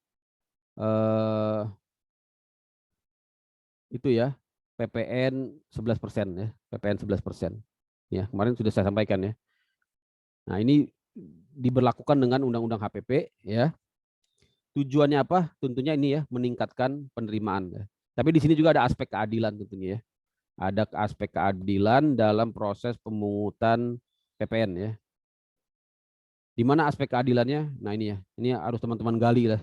itu ya, PPN 11% ya, PPN 11%. Ya, kemarin sudah saya sampaikan ya. Nah, ini diberlakukan dengan undang-undang HPP ya. Tujuannya apa? Tentunya ini ya, meningkatkan penerimaan ya. Tapi di sini juga ada aspek keadilan tentunya ya. Ada aspek keadilan dalam proses pemungutan PPN ya. Di mana aspek keadilannya? Nah ini ya, ini harus teman-teman gali lah.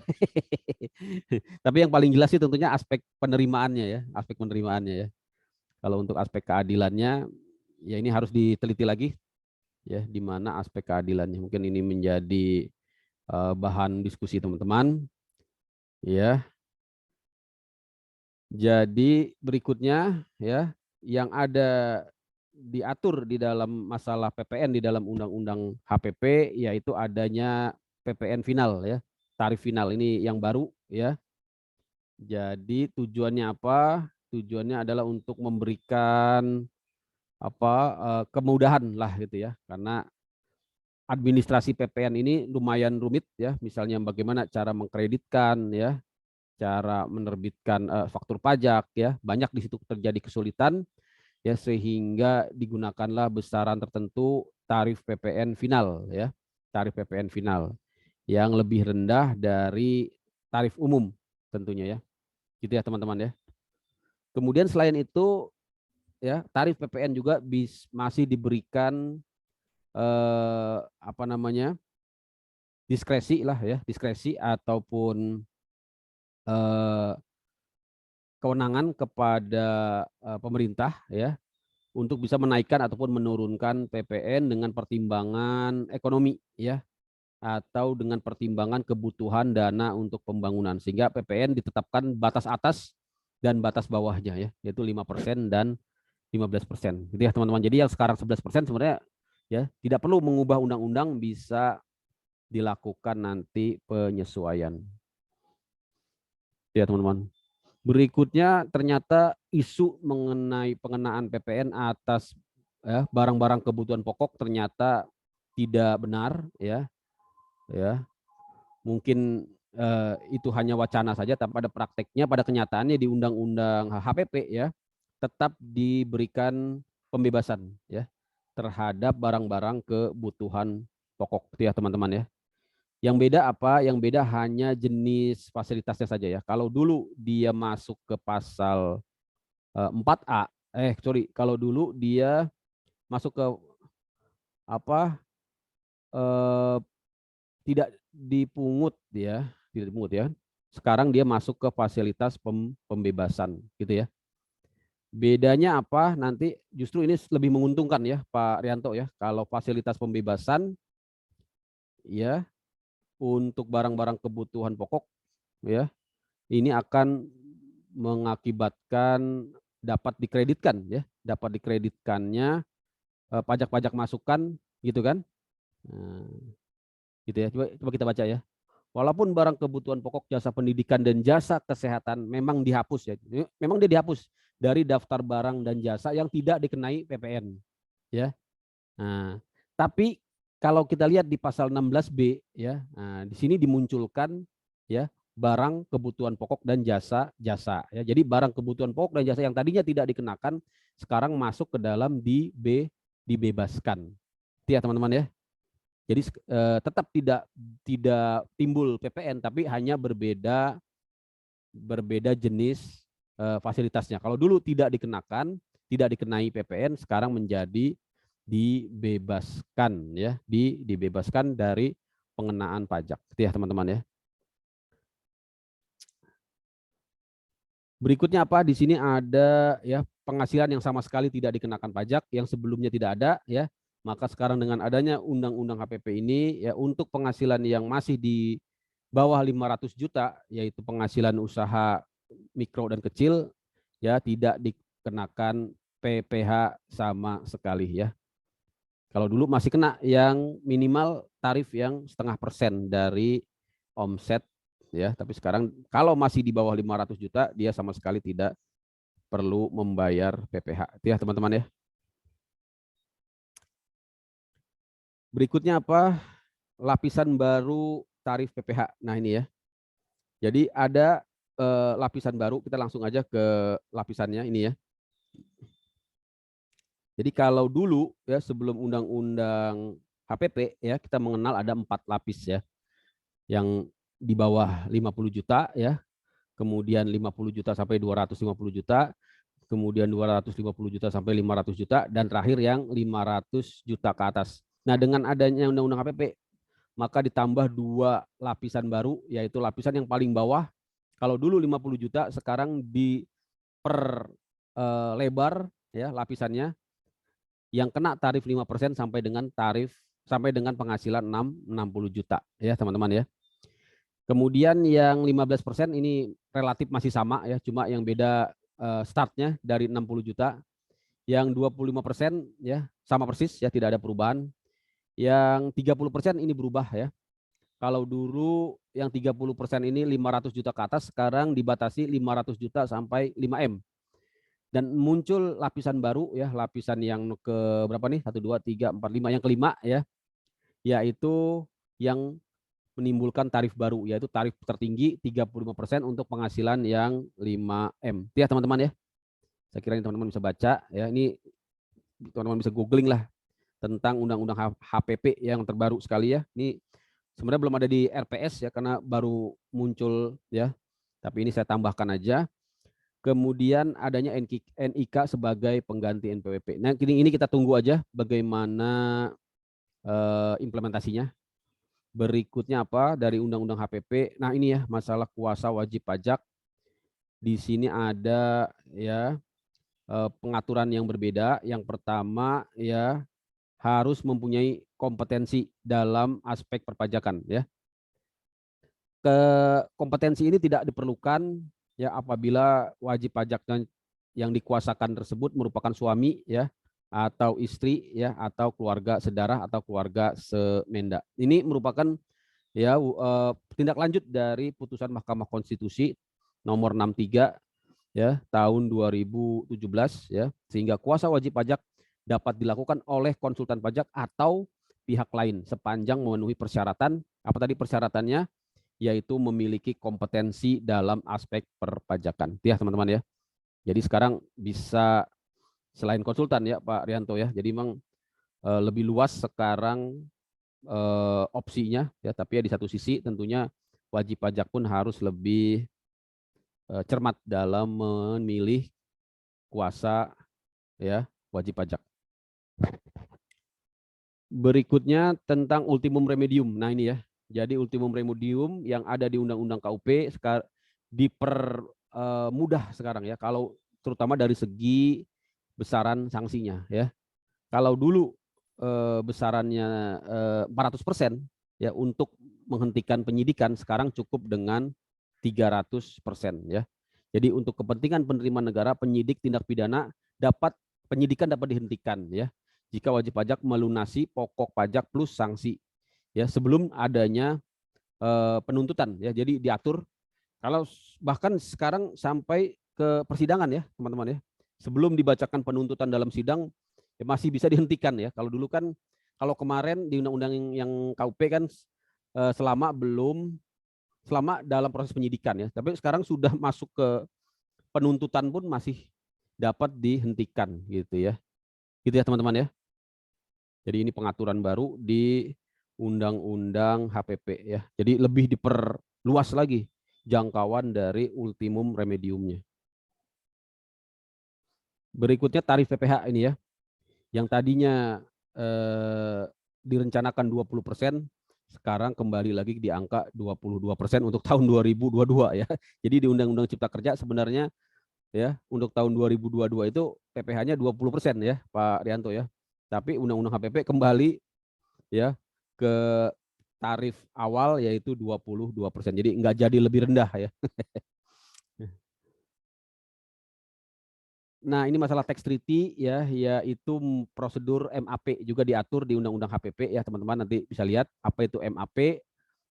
Tapi yang paling jelas sih tentunya aspek penerimaannya ya, aspek penerimaannya ya. Kalau untuk aspek keadilannya, ya ini harus diteliti lagi ya, di mana aspek keadilannya. Mungkin ini menjadi bahan diskusi teman-teman ya. Jadi berikutnya ya, yang ada diatur di dalam masalah PPN di dalam undang-undang HPP yaitu adanya PPN final ya, tarif final ini yang baru ya. Jadi tujuannya apa? Tujuannya adalah untuk memberikan apa kemudahan lah gitu ya, karena administrasi PPN ini lumayan rumit ya, misalnya bagaimana cara mengkreditkan ya, cara menerbitkan faktur pajak ya, banyak di situ terjadi kesulitan ya, sehingga digunakanlah besaran tertentu tarif PPN final ya, tarif PPN final yang lebih rendah dari tarif umum tentunya ya, gitu ya teman-teman ya. Kemudian selain itu ya, tarif PPN juga masih diberikan apa namanya, diskresi lah ya, diskresi ataupun kewenangan kepada pemerintah ya, untuk bisa menaikkan ataupun menurunkan PPN dengan pertimbangan ekonomi ya, atau dengan pertimbangan kebutuhan dana untuk pembangunan, sehingga PPN ditetapkan batas atas dan batas bawahnya ya, yaitu 5% dan 15%. Gitu ya teman-teman. Jadi yang sekarang 11% sebenarnya ya tidak perlu mengubah undang-undang, bisa dilakukan nanti penyesuaian. Ya teman-teman. Berikutnya ternyata isu mengenai pengenaan PPN atas ya, barang-barang kebutuhan pokok ternyata tidak benar ya. Ya. Mungkin itu hanya wacana saja, tapi pada prakteknya, pada kenyataannya di Undang-Undang HPP ya, tetap diberikan pembebasan ya terhadap barang-barang kebutuhan pokok ya teman-teman ya. Yang beda apa? Yang beda hanya jenis fasilitasnya saja ya. Kalau dulu dia masuk ke pasal 4A, kalau dulu dia masuk ke apa? Tidak dipungut ya, tidak dipungut ya. Sekarang dia masuk ke fasilitas pembebasan gitu ya. Bedanya apa? Nanti justru ini lebih menguntungkan ya Pak Rianto ya. Kalau fasilitas pembebasan ya untuk barang-barang kebutuhan pokok ya, ini akan mengakibatkan dapat dikreditkan ya, dapat dikreditkannya pajak-pajak masukan gitu kan. Nah, gitu ya. Coba kita baca ya. Walaupun barang kebutuhan pokok, jasa pendidikan dan jasa kesehatan memang dihapus ya. Memang dia dihapus dari daftar barang dan jasa yang tidak dikenai PPN ya. Nah, tapi kalau kita lihat di pasal 16B ya, nah, di sini dimunculkan ya barang kebutuhan pokok dan jasa-jasa ya. Jadi barang kebutuhan pokok dan jasa yang tadinya tidak dikenakan sekarang masuk ke dalam dibebaskan. Itu ya teman-teman ya. Jadi tetap tidak timbul PPN, tapi hanya berbeda jenis fasilitasnya. Kalau dulu tidak dikenakan, tidak dikenai PPN, sekarang menjadi dibebaskan ya, dibebaskan dari pengenaan pajak. Itu ya teman-teman ya. Berikutnya apa? Di sini ada ya penghasilan yang sama sekali tidak dikenakan pajak, yang sebelumnya tidak ada ya. Maka sekarang dengan adanya Undang-Undang HPP ini ya, untuk penghasilan yang masih di bawah 500 juta, yaitu penghasilan usaha mikro dan kecil ya, tidak dikenakan PPh sama sekali ya. Kalau dulu masih kena yang minimal tarif yang 0,5% dari omset ya, tapi sekarang kalau masih di bawah 500 juta dia sama sekali tidak perlu membayar PPh. Itu ya teman-teman ya. Berikutnya apa? Lapisan baru tarif PPh. Nah ini ya. Jadi ada lapisan baru, kita langsung aja ke lapisannya ini ya. Jadi kalau dulu ya sebelum Undang-Undang HPP ya, kita mengenal ada 4 lapis ya. Yang di bawah 50 juta ya, kemudian 50 juta sampai 250 juta, kemudian 250 juta sampai 500 juta, dan terakhir yang 500 juta ke atas. Nah, dengan adanya Undang-Undang HPP, maka ditambah 2 lapisan baru, yaitu lapisan yang paling bawah. Kalau dulu 50 juta, sekarang diperlebar ya lapisannya, yang kena tarif 5% sampai dengan penghasilan 60 juta ya teman-teman ya. Kemudian yang 15% ini relatif masih sama ya, cuma yang beda startnya dari 60 juta. Yang 25% ya sama persis ya, tidak ada perubahan. Yang 30% ini berubah ya. Kalau dulu yang 30% ini 500 juta ke atas, sekarang dibatasi 500 juta sampai 5M. Dan muncul lapisan baru ya, lapisan yang ke berapa nih? 1, 2, 3, 4, 5, yang kelima ya. yaitu yang menimbulkan tarif baru, yaitu tarif tertinggi 35% untuk penghasilan yang 5M. Ya teman-teman ya. Saya kira teman-teman bisa baca ya. Ini teman-teman bisa googling lah tentang undang-undang HPP yang terbaru sekali ya. Ini sebenarnya belum ada di RPS ya karena baru muncul ya. Tapi ini saya tambahkan aja. Kemudian adanya NIK sebagai pengganti NPWP. Nah, ini kita tunggu aja bagaimana implementasinya. Berikutnya apa dari undang-undang HPP. Nah, ini ya masalah kuasa wajib pajak. Di sini ada ya pengaturan yang berbeda. Yang pertama ya harus mempunyai kompetensi dalam aspek perpajakan ya. Kompetensi ini tidak diperlukan ya apabila wajib pajak yang dikuasakan tersebut merupakan suami ya atau istri ya atau keluarga sedarah atau keluarga semenda. Ini merupakan ya tindak lanjut dari putusan Mahkamah Konstitusi nomor 63 ya tahun 2017 ya, sehingga kuasa wajib pajak dapat dilakukan oleh konsultan pajak atau pihak lain sepanjang memenuhi persyaratan. Apa tadi persyaratannya? Yaitu memiliki kompetensi dalam aspek perpajakan. Ya teman-teman ya. Jadi sekarang bisa selain konsultan ya Pak Rianto ya. Jadi memang lebih luas sekarang opsinya ya, tapi ya di satu sisi tentunya wajib pajak pun harus lebih cermat dalam memilih kuasa ya wajib pajak. Berikutnya tentang ultimum remedium. Nah ini ya, jadi ultimum remedium yang ada di Undang-Undang KUP dipermudah sekarang ya, kalau terutama dari segi besaran sanksinya ya. Kalau dulu besarannya 400% ya untuk menghentikan penyidikan, sekarang cukup dengan 300% ya. Jadi untuk kepentingan penerimaan negara, penyidik tindak pidana penyidikan dapat dihentikan ya jika wajib pajak melunasi pokok pajak plus sanksi ya sebelum adanya penuntutan ya. Jadi diatur kalau bahkan sekarang sampai ke persidangan ya teman-teman ya. Sebelum dibacakan penuntutan dalam sidang ya masih bisa dihentikan ya. Kalau dulu kan kalau kemarin di undang-undang yang KUP kan selama dalam proses penyidikan ya. Tapi sekarang sudah masuk ke penuntutan pun masih dapat dihentikan gitu ya. Gitu ya teman-teman ya. Jadi ini pengaturan baru di Undang-Undang HPP ya. Jadi lebih diperluas lagi jangkauan dari ultimum remediumnya. Berikutnya tarif PPh ini ya. Yang tadinya direncanakan 20%, sekarang kembali lagi di angka 22% untuk tahun 2022 ya. Jadi di Undang-Undang Cipta Kerja sebenarnya ya untuk tahun 2022 itu PPh-nya 20% ya Pak Rianto ya. Tapi Undang-Undang HPP kembali ya ke tarif awal yaitu 22%. Jadi nggak jadi lebih rendah ya. Nah, ini masalah tax treaty ya, yaitu prosedur MAP juga diatur di Undang-Undang HPP ya, teman-teman nanti bisa lihat apa itu MAP.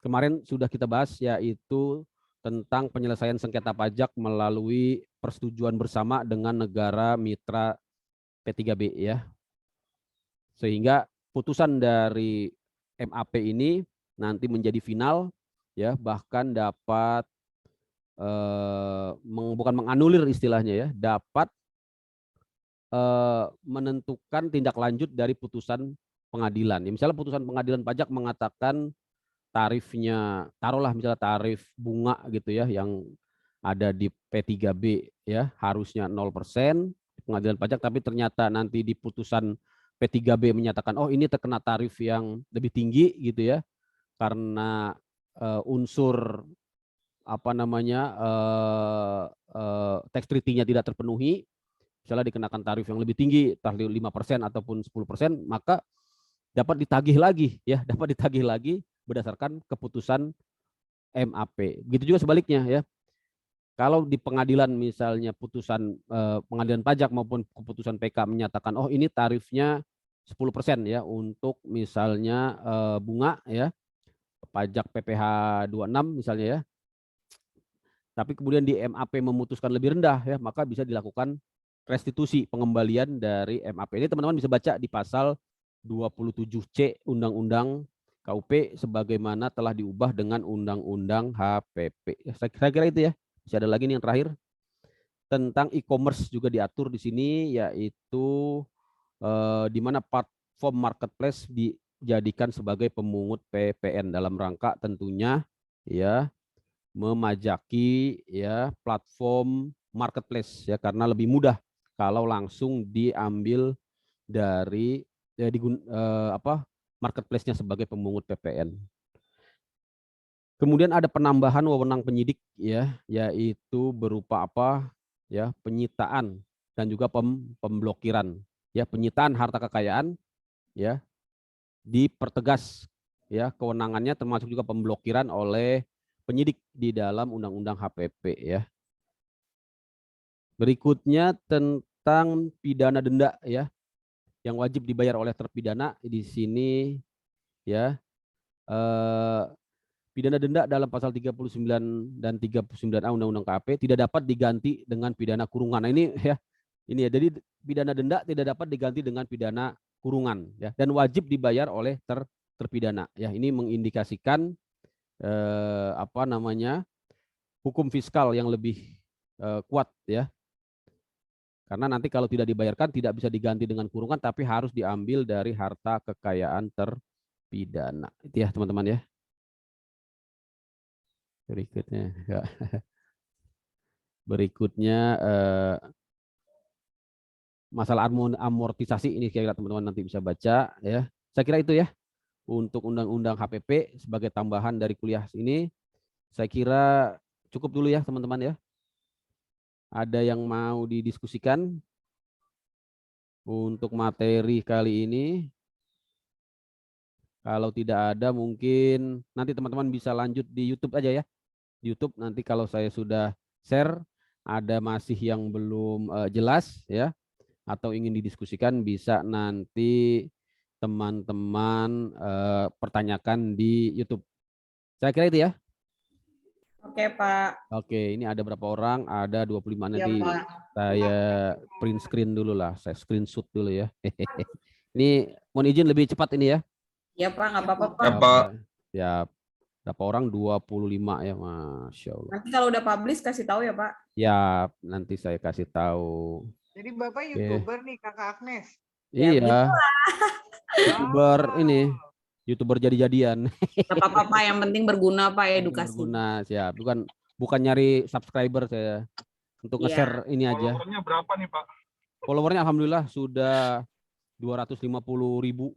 Kemarin sudah kita bahas yaitu tentang penyelesaian sengketa pajak melalui persetujuan bersama dengan negara mitra P3B ya. Sehingga putusan dari MAP ini nanti menjadi final ya, bahkan dapat bukan menganulir istilahnya ya, dapat menentukan tindak lanjut dari putusan pengadilan. Ya, misalnya putusan pengadilan pajak mengatakan tarifnya, taruhlah misalnya tarif bunga gitu ya, yang ada di P3B ya harusnya 0% pengadilan pajak, tapi ternyata nanti di putusan P3B menyatakan oh ini terkena tarif yang lebih tinggi gitu ya karena unsur apa namanya tax treaty-nya tidak terpenuhi, misalnya dikenakan tarif yang lebih tinggi, tarif 5% ataupun 10%, maka dapat ditagih lagi ya, dapat ditagih lagi berdasarkan keputusan MAP. Begitu juga sebaliknya ya. Kalau di pengadilan misalnya putusan pengadilan pajak maupun keputusan PK menyatakan oh ini tarifnya 10% ya untuk misalnya bunga ya, pajak PPh 26 misalnya ya. Tapi kemudian di MAP memutuskan lebih rendah ya, maka bisa dilakukan restitusi pengembalian dari MAP. Ini teman-teman bisa baca di pasal 27C Undang-Undang KUP sebagaimana telah diubah dengan Undang-Undang HPP. Saya kira itu ya. Masih ada lagi nih yang terakhir tentang e-commerce juga diatur di sini, yaitu di mana platform marketplace dijadikan sebagai pemungut PPN dalam rangka tentunya ya memajaki ya platform marketplace ya, karena lebih mudah kalau langsung diambil dari ya, marketplace-nya sebagai pemungut PPN. Kemudian ada penambahan wewenang penyidik ya, yaitu berupa apa ya, penyitaan dan juga pemblokiran ya, penyitaan harta kekayaan ya, dipertegas ya kewenangannya, termasuk juga pemblokiran oleh penyidik di dalam Undang-Undang HPP ya. Berikutnya tentang pidana denda ya, yang wajib dibayar oleh terpidana di sini ya. Pidana denda dalam pasal 39 dan 39A Undang-Undang KHP tidak dapat diganti dengan pidana kurungan. Nah, ini ya, jadi pidana denda tidak dapat diganti dengan pidana kurungan ya, dan wajib dibayar oleh terpidana ya. Ini mengindikasikan hukum fiskal yang lebih kuat ya. Karena nanti kalau tidak dibayarkan tidak bisa diganti dengan kurungan, tapi harus diambil dari harta kekayaan terpidana. Itu ya teman-teman ya. Berikutnya masalah amortisasi, ini kira-kira teman-teman nanti bisa baca ya. Saya kira itu ya untuk Undang-Undang HPP sebagai tambahan dari kuliah ini. Saya kira cukup dulu ya teman-teman ya. Ada yang mau didiskusikan untuk materi kali ini? Kalau tidak ada, mungkin nanti teman-teman bisa lanjut di YouTube aja ya. YouTube nanti kalau saya sudah share, ada masih yang belum jelas ya, atau ingin didiskusikan, bisa nanti teman-teman pertanyakan di YouTube. Saya kira itu ya. Oke, Pak. Oke, ini ada berapa orang? Ada 25 nanti. Pak. Saya print screen dulu lah, saya screenshot dulu ya. Ini mohon izin lebih cepat ini ya. Ya, Pak, nggak apa-apa, Pak. Ya, Pak. Ya, berapa orang? 25 ya, Masya Allah. Nanti kalau udah publish kasih tahu ya, Pak. Ya, nanti saya kasih tahu. Jadi Bapak YouTuber nih, Kakak Agnes. Ya, Iya, YouTuber Wow. ini, YouTuber jadi-jadian. Nggak apa-apa, Pak. Yang penting berguna, Pak, edukasi. Berguna, siap. Bukan nyari subscriber saya. Untuk Iya. nge-share ini aja. Followernya berapa nih, Pak? Followernya alhamdulillah sudah 250.000.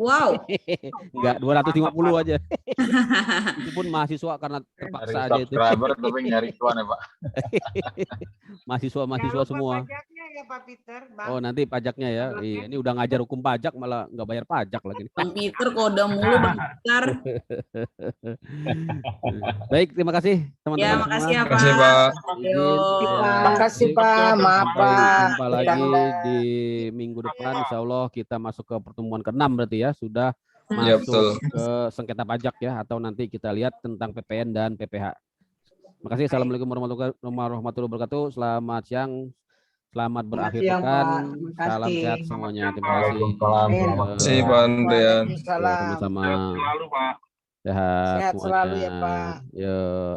Wow. Enggak, 250 aja. Itu pun mahasiswa karena Dari terpaksa aja itu. subscriber tapi nyari cuan ya Pak. Mahasiswa Jangan lupa semua. pajaknya ya Pak Peter. Bang. Oh, nanti pajaknya ya. Iya, ini udah ngajar hukum pajak malah nggak bayar pajak lagi. Bang Peter kode mulu, Bang Peter. Baik, terima kasih teman-teman. Ya, makasih ya, Terima kasih, Pak. Pak. Ayo. Makasih Pak, maaf Sampai Pak. jumpa lagi Bercanda. di minggu depan. Insya Allah kita masuk ke pertemuan ke-6 berarti ya. Sudah Ya, masuk betul. ke sengketa pajak ya. Atau nanti kita lihat tentang PPN dan PPH. Makasih. Assalamualaikum warahmatullahi wabarakatuh. Selamat siang. Selamat berakhir siang, pekan. Pak. Terima Salam kasih. sehat semuanya. Terima kasih. Waalaikumsalam. Terima kasih, Pak Andrian. Waalaikumsalam. Sama-sama. Selalu, Pak. Sehat Sehat selalu ya, semuanya. Pak. Yuk.